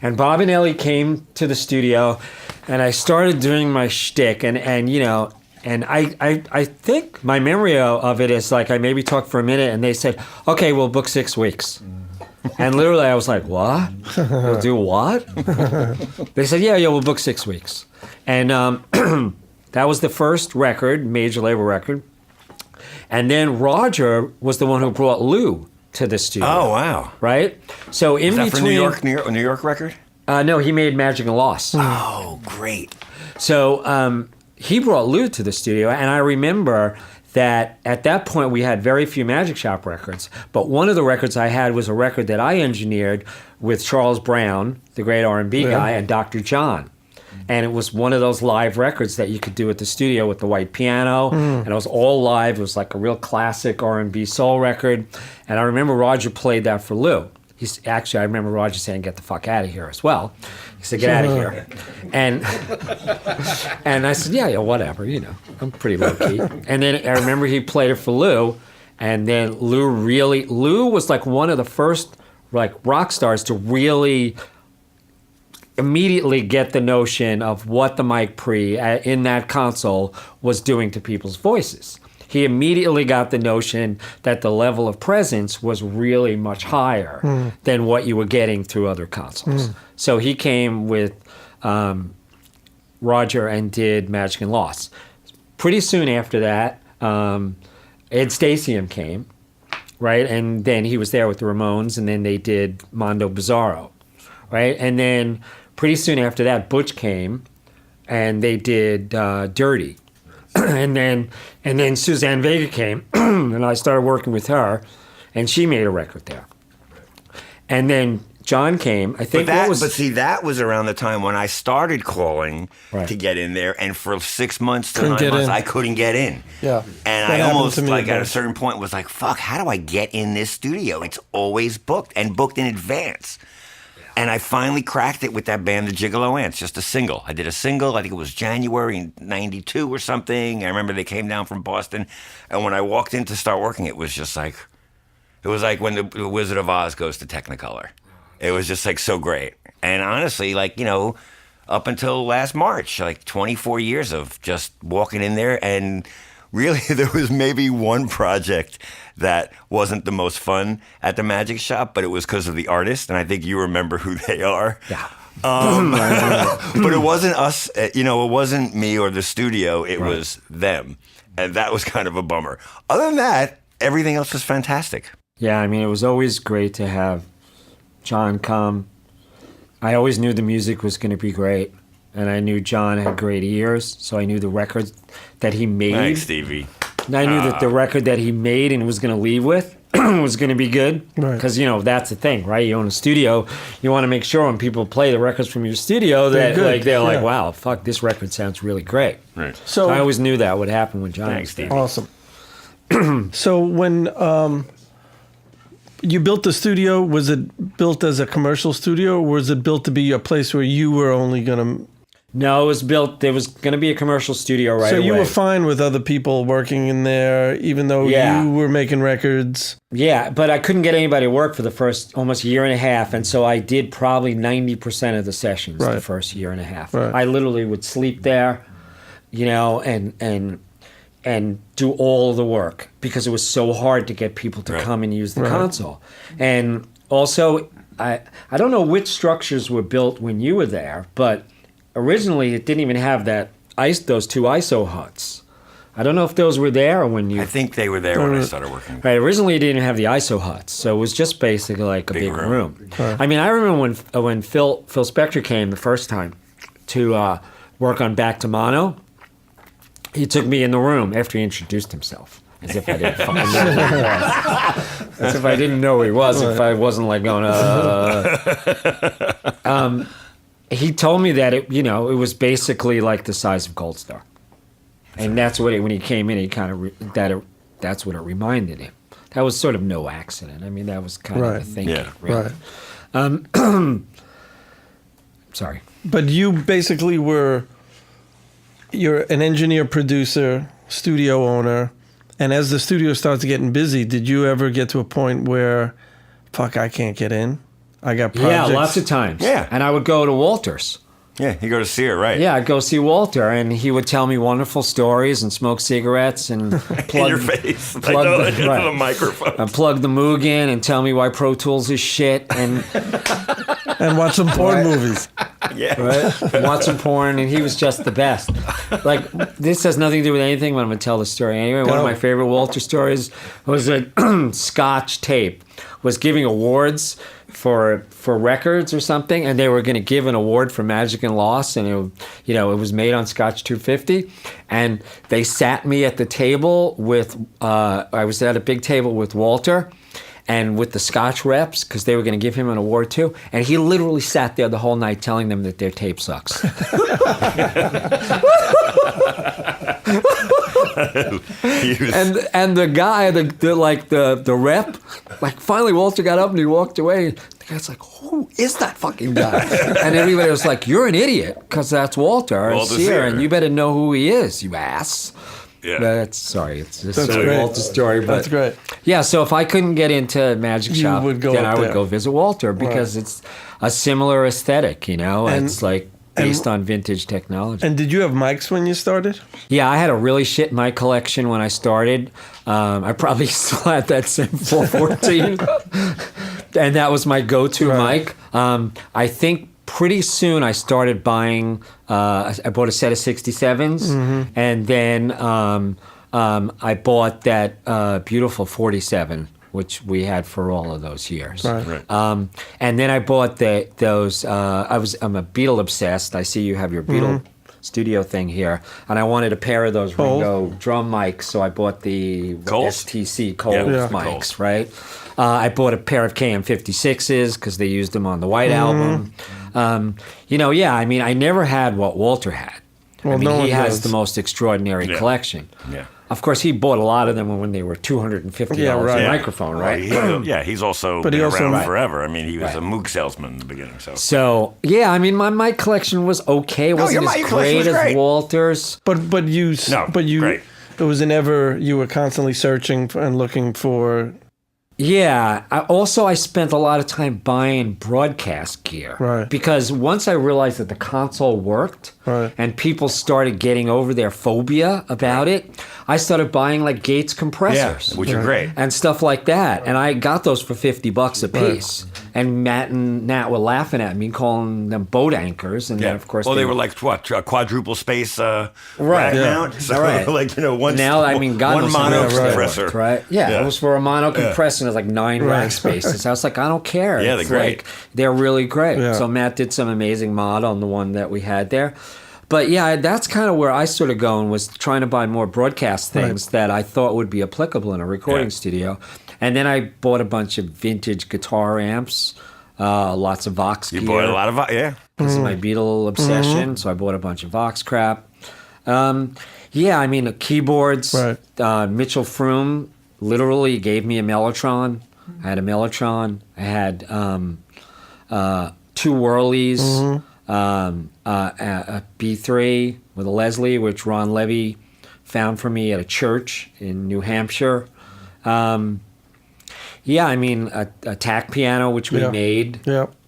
And Bob and Ellie came to the studio, and I started doing my shtick, and you know, and I think my memory of it is like I maybe talked for a minute, and they said, "Okay, we'll book 6 weeks." And literally, I was like, "What? We'll do what?" They said, "Yeah, we'll book 6 weeks," and that was the first record, major label record. And then Roger was the one who brought Lou to the studio. Oh, wow. Right? So in that between... for New York record? No, he made Magic and Loss. Oh, great. So he brought Lou to the studio, and I remember that at that point we had very few Magic Shop records, but one of the records I had was a record that I engineered with Charles Brown, the great R&B guy, and Dr. John. And it was one of those live records that you could do at the studio with the white piano, and it was all live. It was like a real classic R&B soul record. And I remember Roger played that for Lou. I remember Roger saying, "Get the fuck out of here" as well. He said, "Get out of here." And I said, yeah, whatever, you know, I'm pretty low key. And then I remember he played it for Lou, and then Lou was like one of the first like rock stars to really immediately get the notion of what the mic pre in that console was doing to people's voices. He immediately got the notion that the level of presence was really much higher than what you were getting through other consoles. So he came with Roger and did Magic and Loss. Pretty soon after that, Ed Stasium came, right? And then he was there with the Ramones, and then they did Mondo Bizarro, right? And then pretty soon after that, Butch came, and they did Dirty. and then Suzanne Vega came, and I started working with her, and she made a record there. And then John came. I think but that was around the time when I started calling to get in there, and for 6 months to 9 months, I couldn't get in. Yeah, and I almost like at a certain point was like, "Fuck, how do I get in this studio? It's always booked and booked in advance." And I finally cracked it with that band, the Gigolo Ants, just a single. I did a single, I think it was January in 92 or something. I remember they came down from Boston. And when I walked in to start working, it was just like, it was like when the Wizard of Oz goes to Technicolor. It was just like so great. And honestly, like, you know, up until last March, like 24 years of just walking in there, and really there was maybe one project that wasn't the most fun at the Magic Shop, but it was because of the artist, and I think you remember who they are. Yeah. But it wasn't us, you know, it wasn't me or the studio, it was them. And that was kind of a bummer. Other than that, everything else was fantastic. Yeah, I mean, it was always great to have John come. I always knew the music was going to be great, and I knew John had great ears, so I knew the records that he made. Thanks, Stevie. And I knew that the record that he made and was going to leave with was going to be good. Because, you know, that's the thing, right? You own a studio. You want to make sure when people play the records from your studio that they're like, wow, fuck, this record sounds really great. Right. So I always knew that would happen with John. Thanks, Stevie. Awesome. So when you built the studio, was it built as a commercial studio, or was it built to be a place where you were only going to No, it was built. There was going to be a commercial studio right away. So you were fine with other people working in there, even though you were making records? Yeah, but I couldn't get anybody to work for the first almost year and a half, and so I did probably 90% of the sessions the first year and a half. Right. I literally would sleep there, you know, and do all the work because it was so hard to get people to come and use the console. And also, I don't know which structures were built when you were there, but originally it didn't even have those two ISO huts. I don't know if those were there or when you... I think they were there when I started working. Right, originally it didn't have the ISO huts, so it was just basically like a big room. I mean, I remember when Phil Spector came the first time to work on Back to Mono, he took me in the room after he introduced himself. As if I didn't fucking know who he was. As if I didn't know who he was, if I wasn't like going, he told me that it was basically like the size of Gold Star. And that's what when he came in, he kind of, that's what it reminded him. That was sort of no accident. I mean, that was kind of the thinking, really. Right. Sorry. But you basically you're an engineer, producer, studio owner, and as the studio starts getting busy, did you ever get to a point where, fuck, I can't get in? I got projects. Yeah, lots of times. Yeah. And I would go to Walter's. Yeah, you go to see it, right? Yeah, I'd go see Walter, and he would tell me wonderful stories and smoke cigarettes and plug in your face, into the microphone, and plug the Moog in and tell me why Pro Tools is shit and and watch some porn movies. Yeah, right. Watch some porn, and he was just the best. Like this has nothing to do with anything, but I'm gonna tell the story anyway. One of my favorite Walter stories was a Scotch tape was giving awards for records or something, and they were going to give an award for Magic and Loss, and it was made on Scotch 250, and they sat me at the table with I was at a big table with Walter and with the Scotch reps because they were going to give him an award too, and he literally sat there the whole night telling them that their tape sucks. and the guy, the rep, like finally Walter got up and he walked away. The guy's like, who is that fucking guy? And everybody was like, you're an idiot because that's Walter Sear, and you better know who he is, you ass. Yeah. It's just a Walter story, but that's great. Yeah, so if I couldn't get into Magic Shop, then I would go visit Walter because it's a similar aesthetic, and it's like based on vintage technology. And did you have mics when you started? Yeah, I had a really shit mic collection when I started. I probably still had that same 414, and that was my go-to mic. I think pretty soon I started buying. I bought a set of 67s, and then I bought that beautiful 47, which we had for all of those years. Right. And then I bought those. I'm a Beatle obsessed. I see you have your Beatle studio thing here, and I wanted a pair of those Ringo drum mics, so I bought the STC Coles mics. Right. I bought a pair of KM56s because they used them on the White Album. I mean, I never had what Walter had. Well, he has the most extraordinary collection. Yeah. Of course, he bought a lot of them when they were $250 a microphone, right? He's also been around forever. I mean, he was a Moog salesman in the beginning. So I mean, my mic collection was okay. It wasn't as great as Walter's. But it was you were constantly searching and looking for. Yeah. I spent a lot of time buying broadcast gear. Right. Because once I realized that the console worked and people started getting over their phobia about it, I started buying like Gates compressors. Which are great. And stuff like that. And I got those for $50 a piece. And Matt and Nat were laughing at me, calling them boat anchors. And then, of course, they were like, what, a quadruple space rack mount? So, one mono compressor. Right? Yeah, it was for a mono compressor. And it was like 9 rack spaces. I was like, I don't care. Yeah, they're great. Like, they're really great. Yeah. So Matt did some amazing mod on the one that we had there. But yeah, that's kind of where I started going, was trying to buy more broadcast things that I thought would be applicable in a recording studio. And then I bought a bunch of vintage guitar amps, lots of Vox gear. You bought a lot of This is my Beatle obsession, so I bought a bunch of Vox crap. I mean, keyboards. Right. Mitchell Froome literally gave me a Mellotron. I had a Mellotron. I had 2 Whirlies. a B3 with a Leslie, which Ron Levy found for me at a church in New Hampshire. A tack piano, which we made,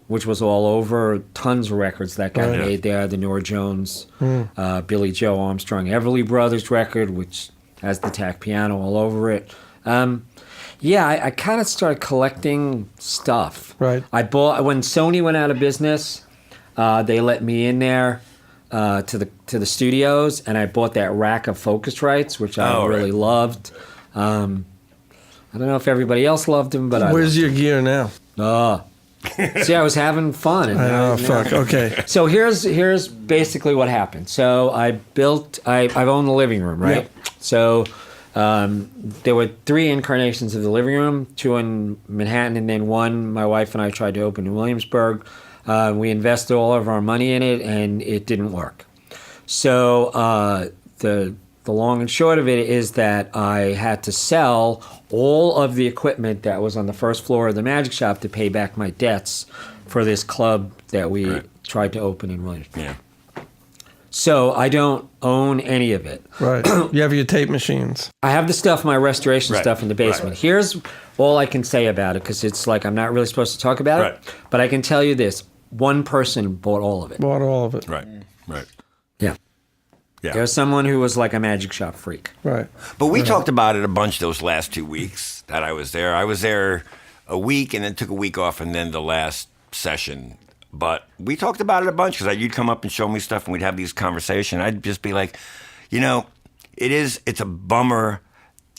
which was all over. Tons of records that got made there. The Nora Jones, Billy Joe Armstrong Everly Brothers record, which has the tack piano all over it. I kind of started collecting stuff. Right. I bought when Sony went out of business. They let me in there to the studios, and I bought that rack of Focusrites, which I really loved. I don't know if everybody else loved them, but Where's your gear now? See, I was having fun. And Fuck. Okay. So here's basically what happened. So I've owned the living room, right? Yep. So there were 3 incarnations of the living room, 2 in Manhattan, and then 1 my wife and I tried to open in Williamsburg. We invested all of our money in it, and it didn't work. So the long and short of it is that I had to sell all of the equipment that was on the first floor of the magic shop to pay back my debts for this club that we tried to open in Williamsburg. Yeah. So I don't own any of it. Right. You have your tape machines. I have the stuff, my restoration stuff in the basement. Right. Here's all I can say about it, because it's like I'm not really supposed to talk about it. But I can tell you this. One person bought all of it. Bought all of it. Right. Yeah. Yeah. There's someone who was like a magic shop freak. Right. But we talked about it a bunch those last 2 weeks that I was there. I was there a week and then took a week off, and then the last session. But we talked about it a bunch because you'd come up and show me stuff, and we'd have these conversations. I'd just be like, it's a bummer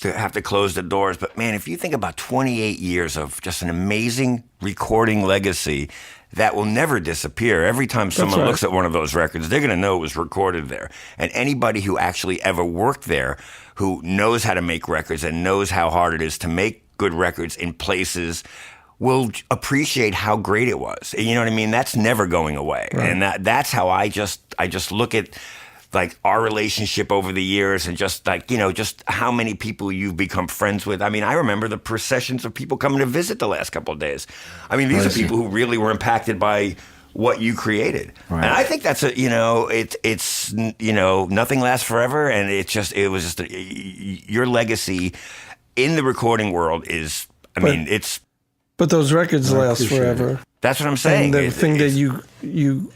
to have to close the doors. But man, if you think about 28 years of just an amazing recording legacy that will never disappear. Every time someone looks at one of those records, they're going to know it was recorded there. And anybody who actually ever worked there, who knows how to make records and knows how hard it is to make good records in places, will appreciate how great it was. You know what I mean? That's never going away. Right. And that's how I just look at like our relationship over the years, and just like, just how many people you've become friends with. I mean, I remember the processions of people coming to visit the last couple of days. I mean, these are people who really were impacted by what you created. Right. And I think that's it's nothing lasts forever. And your legacy in the recording world is, but those records last forever. That's what I'm saying. And the thing that you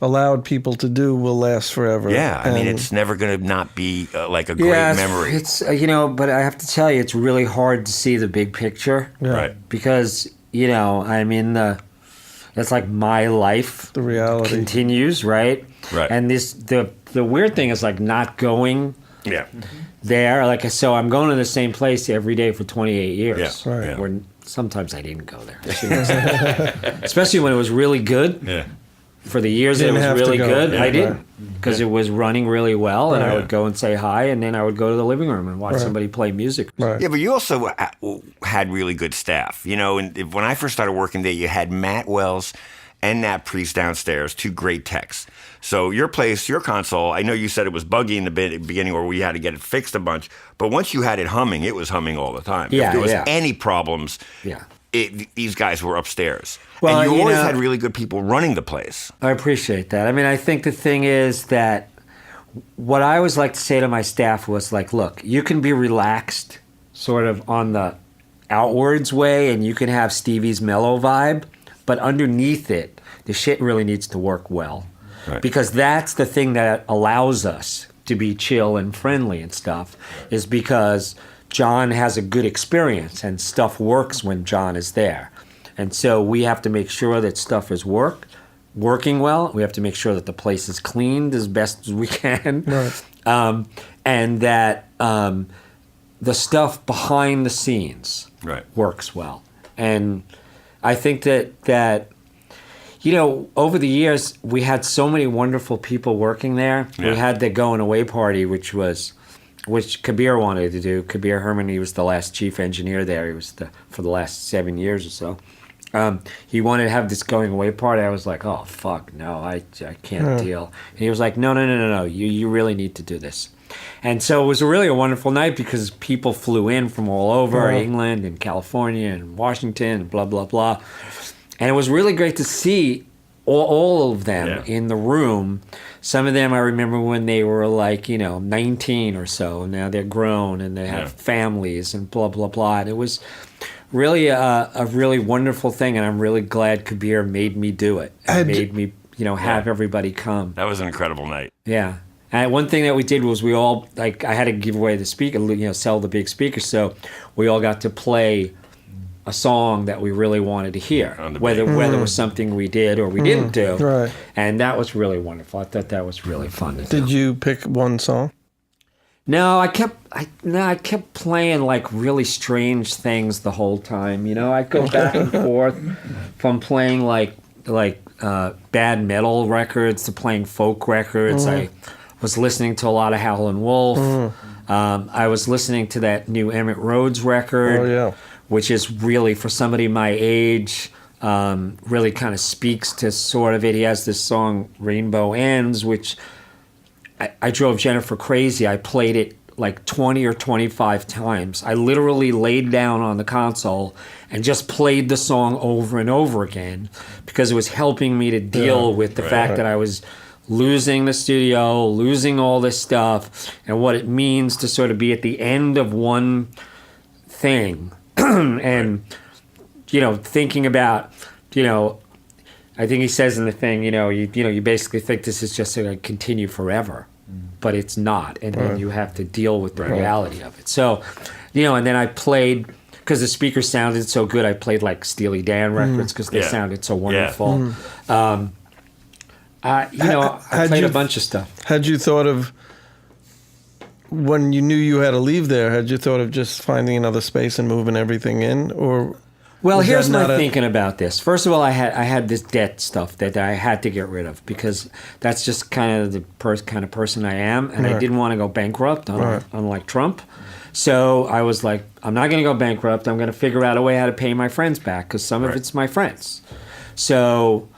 allowed people to do will last forever. Yeah, it's never going to not be like a great memory. It's but I have to tell you, it's really hard to see the big picture. Yeah. Right. Because, it's like my life. The reality continues, right? Right. And the weird thing is like not going there. Like, so I'm going to the same place every day for 28 years. Yeah. Right. Or sometimes I didn't go there. Especially when it was really good. Yeah. For the years that it was really good, I didn't, Right. because it was running really well, and Right. I would go and say hi, and then I would go to the living room and watch somebody play music. Right. Yeah, but you also had really good staff. And when I first started working there, you had Matt Wells and Nat Priest downstairs, 2 great techs. So your place, your console, I know you said it was buggy in the beginning, or we had to get it fixed a bunch, but once you had it humming, it was humming all the time. Yeah, if there was any problems, these guys were upstairs. Well, and you always had really good people running the place. I appreciate that. I think the thing is that what I always like to say to my staff was like, look, you can be relaxed sort of on the outwards way, and you can have Stevie's mellow vibe, but underneath it, the shit really needs to work well. Right. Because that's the thing that allows us to be chill and friendly and stuff, is because John has a good experience and stuff works when John is there. And so we have to make sure that stuff is working well. We have to make sure that the place is cleaned as best as we can. Right. And that the stuff behind the scenes works well. And I think that over the years, we had so many wonderful people working there. Yeah. We had the going away party, which Kabir wanted to do. Kabir Herman, he was the last chief engineer there. He was for the last 7 years or so. He wanted to have this going away party. I was like, oh, fuck, no, I can't deal. And he was like, no, you really need to do this. And so it was really a wonderful night because people flew in from all over England and California and Washington and blah, blah, blah. And it was really great to see all of them Yeah. in the room. Some of them I remember when they were like, 19 or so. Now they're grown and they have families and blah, blah, blah. And it was really a really wonderful thing. And I'm really glad Kabir made me do it. And made me, have everybody come. That was an incredible night. Yeah. And one thing that we did was we all, I had to give away the speaker, sell the big speaker. So we all got to play a song that we really wanted to hear, whether it was something we did or we didn't do. Right. And that was really wonderful. I thought that was really fun to do. Did you pick one song? No, I kept playing like really strange things the whole time. I'd go back and forth from playing like bad metal records to playing folk records. I was listening to a lot of Howlin' Wolf. I was listening to that new Emmett Rhodes record, which is really, for somebody my age, really kind of speaks to sort of it. He has this song, Rainbow Ends, which I drove Jennifer crazy. I played it like 20 or 25 times. I literally laid down on the console and just played the song over and over again because it was helping me to deal with the fact that I was losing the studio, losing all this stuff, and what it means to sort of be at the end of one thing. And, thinking about, I think he says in the thing, you basically think this is just going to continue forever, but it's not. And then you have to deal with the reality of it. So, and then I played, because the speakers sounded so good, I played like Steely Dan records because they sounded so wonderful. I played a bunch of stuff. Had you thought of, when you knew you had to leave there, had you thought of just finding another space and moving everything in? Or well, here's my thinking about this. First of all, I had this debt stuff that I had to get rid of because that's just kind of the kind of person I am, and I didn't want to go bankrupt, unlike Trump. So I was like, I'm not going to go bankrupt. I'm going to figure out a way how to pay my friends back because some of it's my friends. So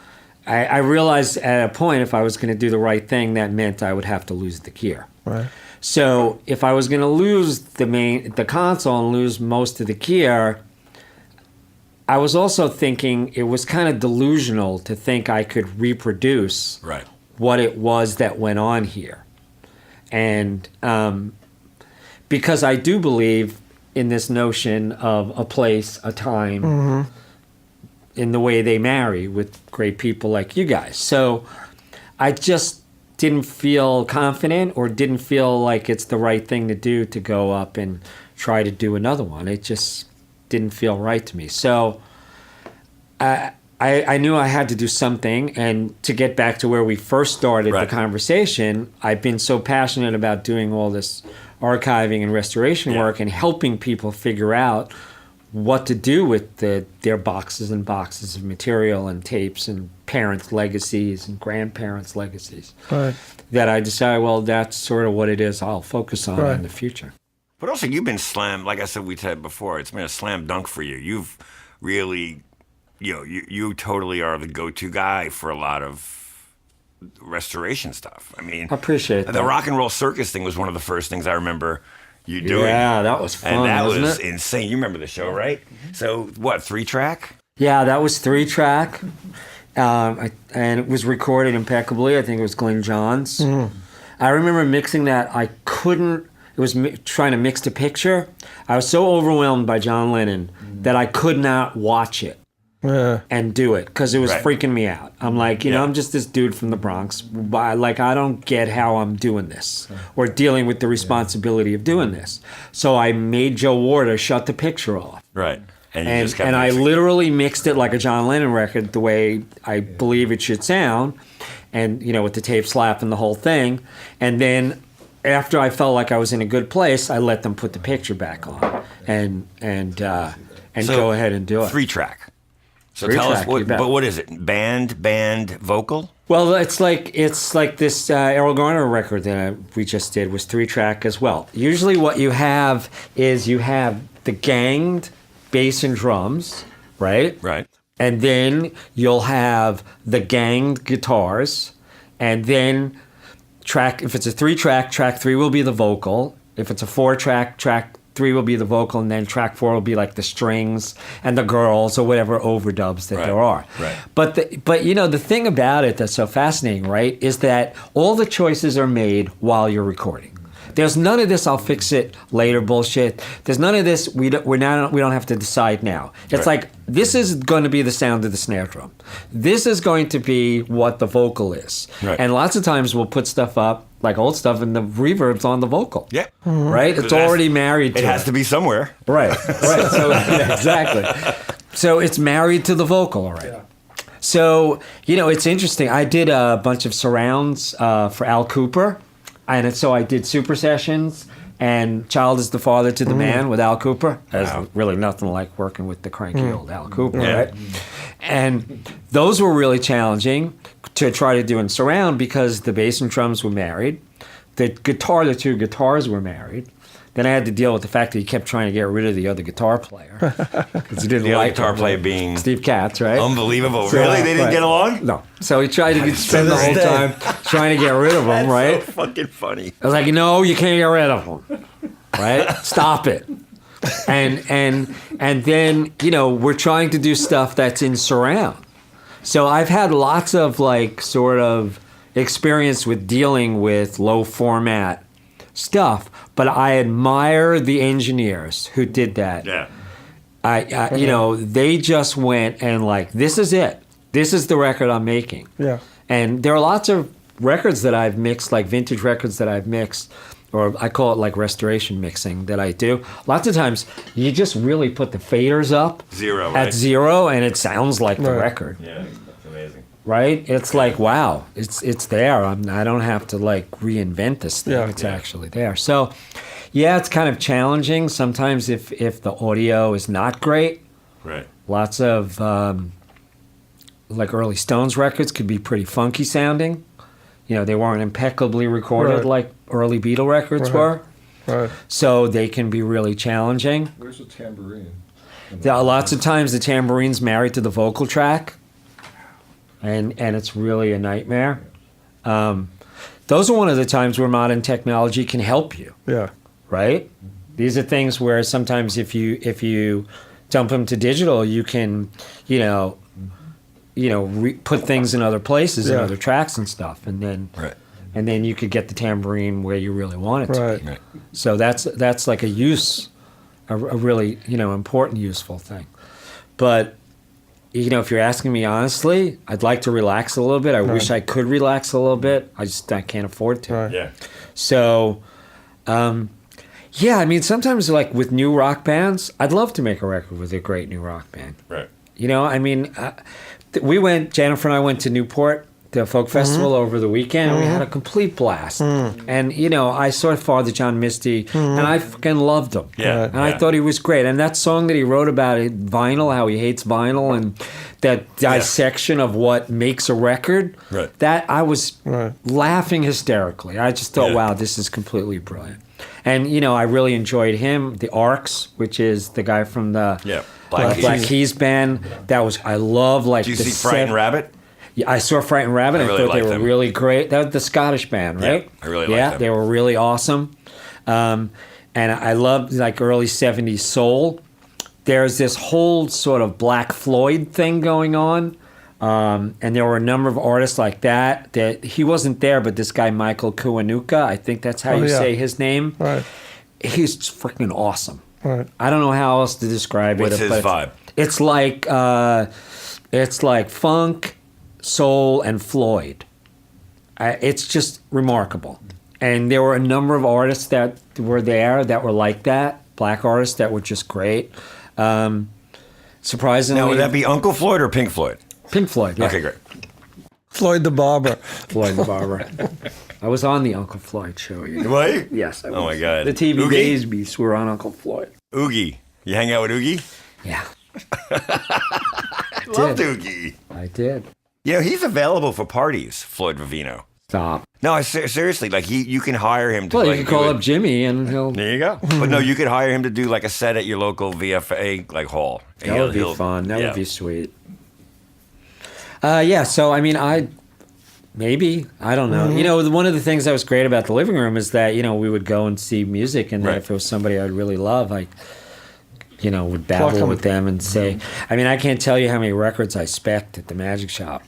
I realized at a point, if I was going to do the right thing, that meant I would have to lose the gear. Right. So if I was going to lose the console and lose most of the gear, I was also thinking it was kind of delusional to think I could reproduce what it was that went on here. And because I do believe in this notion of a place, a time, in the way they marry with great people like you guys. So I just didn't feel confident or didn't feel like it's the right thing to do to go up and try to do another one. It just didn't feel right to me. So I knew I had to do something. And to get back to where we first started the conversation, I've been so passionate about doing all this archiving and restoration work and helping people figure out what to do with their boxes and boxes of material and tapes and parents' legacies and grandparents' legacies. Right. That I decided, well, that's sort of what it is I'll focus on in the future. But also, you've been slammed, like I said, we said before, it's been a slam dunk for you. You've really, you totally are the go-to guy for a lot of restoration stuff. I mean, I appreciate that. The Rock and Roll Circus thing was one of the first things I remember you doing. Yeah, that was fun. And that wasn't was it? insane. You remember the show, right? So, what, 3-track? Yeah, that was 3-track. And it was recorded impeccably. I think it was Glenn Johns. I remember mixing that. I couldn't, it was trying to mix the picture. I was so overwhelmed by John Lennon that I could not watch it and do it because it was freaking me out. I'm like, I'm just this dude from the Bronx. Like, I don't get how I'm doing this or dealing with the responsibility of doing this. So I made Joe Warder shut the picture off. Right. And I literally mixed it like a John Lennon record, the way I believe it should sound, and with the tape slap and the whole thing. And then after I felt like I was in a good place, I let them put the picture back on and go ahead and do it. 3-track. So tell us, what is it? Band, vocal? Well, it's like this Errol Garner record that we just did was 3-track as well. Usually, what you have is the ganged bass and drums, right? Right. And then you'll have the ganged guitars, and then if it's a 3-track, track 3 will be the vocal. If it's a 4-track, track 3 will be the vocal, and then track 4 will be like the strings and the girls or whatever overdubs that there are. Right. But the thing about it that's so fascinating, right, is that all the choices are made while you're recording. There's none of this "I'll fix it later" bullshit. There's none of this we don't have to decide now. It's like this is going to be the sound of the snare drum. This is going to be what the vocal is. Right. And lots of times we'll put stuff up like old stuff and the reverb's on the vocal. Yeah. Right? It's already married to it. It has to be somewhere. Right. Right. So exactly. So it's married to the vocal already. Yeah. So, it's interesting. I did a bunch of surrounds for Al Cooper. And so I did Super Sessions and Child is the Father to the Man with Al Cooper. There's really nothing like working with the cranky old Al Cooper, right? And those were really challenging to try to do in surround because the bass and drums were married. The 2 guitars were married. Then I had to deal with the fact that he kept trying to get rid of the other guitar player because he didn't like guitar player being Steve Katz, right? Unbelievable. So, really? They didn't get along? No. So he tried to spend the whole time trying to get rid of him, right? So fucking funny. I was like, no, you can't get rid of him, right? Stop it. And then we're trying to do stuff that's in surround. So I've had lots of sort of experience with dealing with low format stuff. But I admire the engineers who did that. Yeah. They just went and this is it. This is the record I'm making. Yeah. And there are lots of records that I've mixed, like vintage records that I've mixed, or I call it restoration mixing that I do. Lots of times you just really put the faders up. At 0, and it sounds like the record. Yeah, that's amazing. Right? It's like, wow, it's there. I don't have to reinvent this thing. Yeah. It's actually there. So, yeah, it's kind of challenging sometimes if the audio is not great. Right. Lots of early Stones records could be pretty funky sounding. They weren't impeccably recorded like early Beatle records were. Right. So they can be really challenging. Where's the tambourine? Lots of times the tabourine's married to the vocal track. And it's really a nightmare. Those are one of the times where modern technology can help you. Yeah. Right? These are things where sometimes if you dump them to digital, you can, put things in other places, in other tracks and stuff, and then you could get the tambourine where you really want it to be. Right. So that's like a really important, useful thing. But if you're asking me honestly, I'd like to relax a little bit. I wish I could relax a little bit. I can't afford to. Right. Yeah. So, sometimes with new rock bands, I'd love to make a record with a great new rock band. Right. Jennifer and I went to Newport, the folk festival over the weekend, and we had a complete blast. And, I saw Father John Misty, and I fucking loved him. Yeah. And I thought he was great. And that song that he wrote about vinyl, how he hates vinyl, and that dissection of what makes a record, that I was laughing hysterically. I just thought, wow, this is completely brilliant. And, I really enjoyed him, the Arcs, which is the guy from the Black Keys band. I love Did you see Frightened Rabbit? Yeah, I saw Frightened Rabbit. I thought they were really great. That was the Scottish band, right? Yeah, I really liked them. They were really awesome. And I loved early 70s soul. There's this whole sort of Black Floyd thing going on. And there were a number of artists like that he wasn't there, but this guy Michael Kiwanuka, I think that's how you say his name. Right. He's freaking awesome. Right. I don't know how else to describe What's it. his vibe? It's like funk, soul, and Floyd. It's just remarkable. And there were a number of artists that were there that were like that, black artists that were just great. Surprisingly... Now, would that be Uncle Floyd or Pink Floyd? Pink Floyd, yeah. Okay, great. Floyd the Barber. Floyd the Barber. I was on the Uncle Floyd show. What? Yes, I was. Oh, my God. The TV Oogie? Days Beasts were on Uncle Floyd. Oogie. You hang out with Oogie? Yeah. Loved Oogie. I did. Yeah, he's available for parties, Floyd Vivino. Stop. No, seriously, you can hire him to. Well, you can call up Jimmy and he'll. There you go. But no, you could hire him to do a set at your local VFA hall. And That would be fun. That would be sweet. So Maybe. I don't know. You know, one of the things that was great about the living room is that, you know, we would go and see music, and then if it was somebody I'd really love, I, you know, would babble with them and say, I mean, I can't tell you how many records I spec'd at the Magic Shop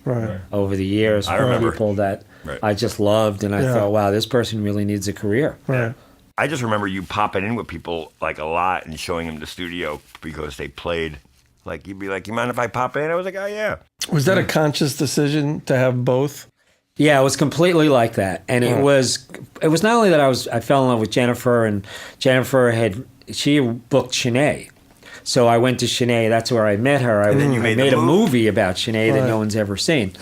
over the years from people that I just loved, and I thought, wow, this person really needs a career. Right. I just remember you popping in with people like a lot and showing them the studio because they played. Like, you'd be like, you mind if I pop in? I was like, oh, yeah. Was that a conscious decision to have both? Yeah, it was completely like that. And it was not only that I fell in love with Jennifer, and Jennifer she booked Sinead. So I went to Sinead. That's where I met her. And then you made a movie about Sinead that no one's ever seen.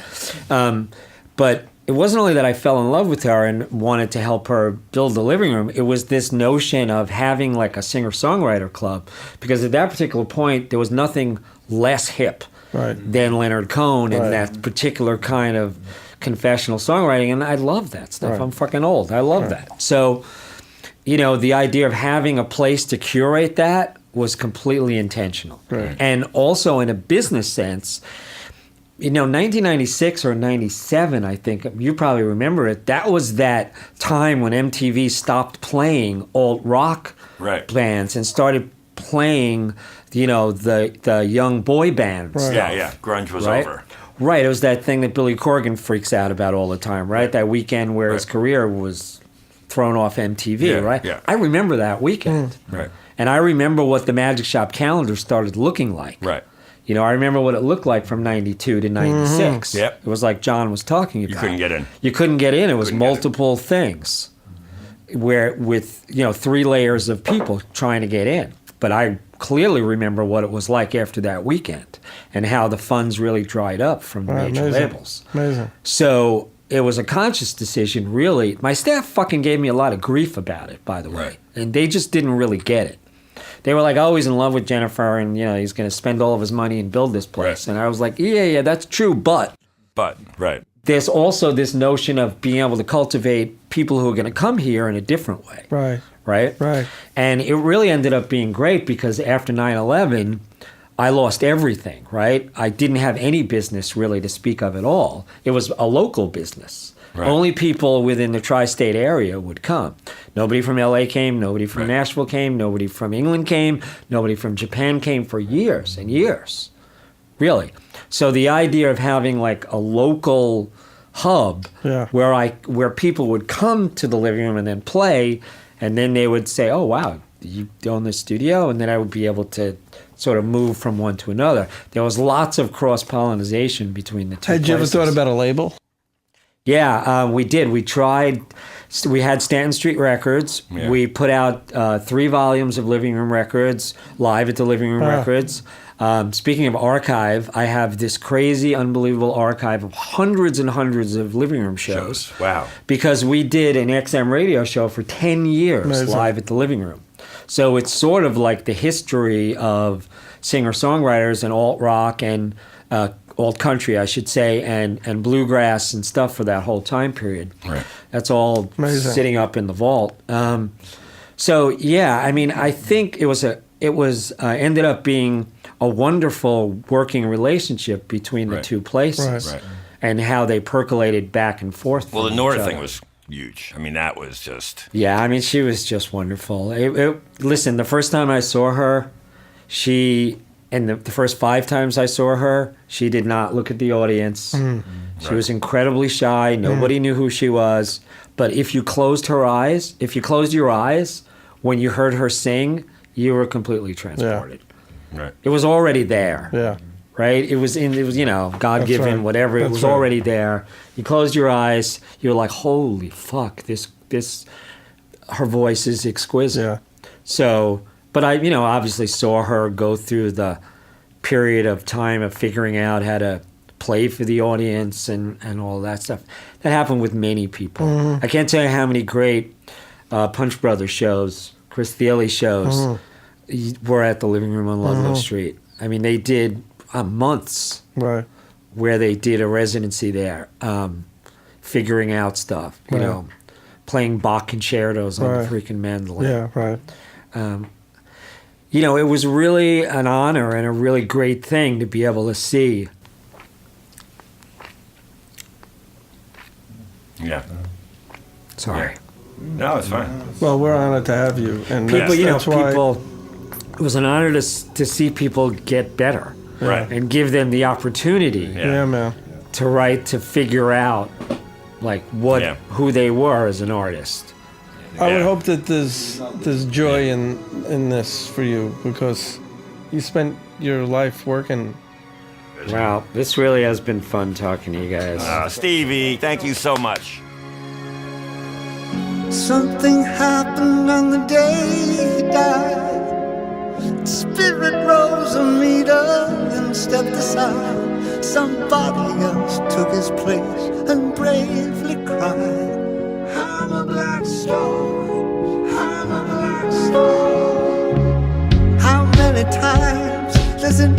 But it wasn't only that I fell in love with her and wanted to help her build the living room. It was this notion of having like a singer-songwriter club, because at that particular point, there was nothing less hip than Leonard Cohen and that particular kind of confessional songwriting. And I love that stuff. I'm fucking old. I love that. So, you know, the idea of having a place to curate that was completely intentional. And also in a business sense, you know, 1996 or 97, I think, you probably remember it, that was that time when MTV stopped playing alt-rock bands and started playing, you know, the young boy bands. Yeah, grunge was over. Right, it was that thing that Billy Corgan freaks out about all the time, right? That weekend where his career was thrown off MTV, right? Yeah. I remember that weekend. Right. And I remember what the Magic Shop calendar started looking like. Right. You know, I remember what it looked like from 92 to 96. Yep. It was like John was talking about. You couldn't get in. You couldn't get in. It was multiple things where with, you know, 3 layers of people trying to get in. But I clearly remember what it was like after that weekend and how the funds really dried up from the major labels. Amazing. So it was a conscious decision, really. My staff fucking gave me a lot of grief about it, by the way. And they just didn't really get it. They were like, oh, he's in love with Jennifer, and, you know, he's going to spend all of his money and build this place. And I was like, yeah, that's true, but there's also this notion of being able to cultivate people who are going to come here in a different way. Right. And it really ended up being great because after 9/11, I lost everything, right? I didn't have any business really to speak of at all. It was a local business. Only people within the tri-state area would come. Nobody from LA came, nobody from Nashville came, nobody from England came, nobody from Japan came for years and years. Really. So the idea of having like a local hub where people would come to the living room and then play, and then they would say, oh, wow, you own this studio? And then I would be able to sort of move from one to another. There was lots of cross-pollination between the two Had you ever places. thought about a label? Yeah, we did. We tried. We had Stanton Street Records. Yeah. We put out 3 volumes of Living Room Records, live at the Living Room Records. Speaking of archive, I have this crazy, unbelievable archive of hundreds and hundreds of Living Room shows. Wow. Because we did an XM radio show for 10 years live at the Living Room. So it's sort of like the history of singer-songwriters and alt-rock and alt country, I should say, and bluegrass and stuff for that whole time period. That's all sitting up in the vault. So yeah, I mean, I think it was ended up being a wonderful working relationship between the two places, and how they percolated back and forth. Well, the Nora thing was huge. I mean, that was just... Yeah, I mean, she was just wonderful. Listen, the first time I saw her, and the first 5 times I saw her, she did not look at the audience. She was incredibly shy. Nobody knew who she was. But if you closed your eyes, when you heard her sing, you were completely transported. It was already there. Right? It was, you know, God-given, whatever. It was already there. You closed your eyes. You were like, holy fuck, her voice is exquisite. So... But I, you know, obviously saw her go through the period of time of figuring out how to play for the audience and all that stuff. That happened with many people. I can't tell you how many great Punch Brothers shows, Chris Thiele shows, were at the Living Room on Ludlow Street. I mean, they did months where they did a residency there, figuring out stuff, you know, playing Bach concertos on the freaking mandolin. You know, it was really an honor and a really great thing to be able to see Sorry. No, it's fine. Well, we're honored to have you, and People, that's why. it was an honor to see people get better. Right. And give them the opportunity Yeah, man. to write, to figure out who they were as an artist. I would hope that there's joy in this for you, because you spent your life working. Wow, this really has been fun talking to you guys. Stevie, thank you so much. Something happened on the day he died. Spirit rose a meter and stepped aside. Somebody else took his place and bravely cried, I'm a black star, I'm a black star. How many times does an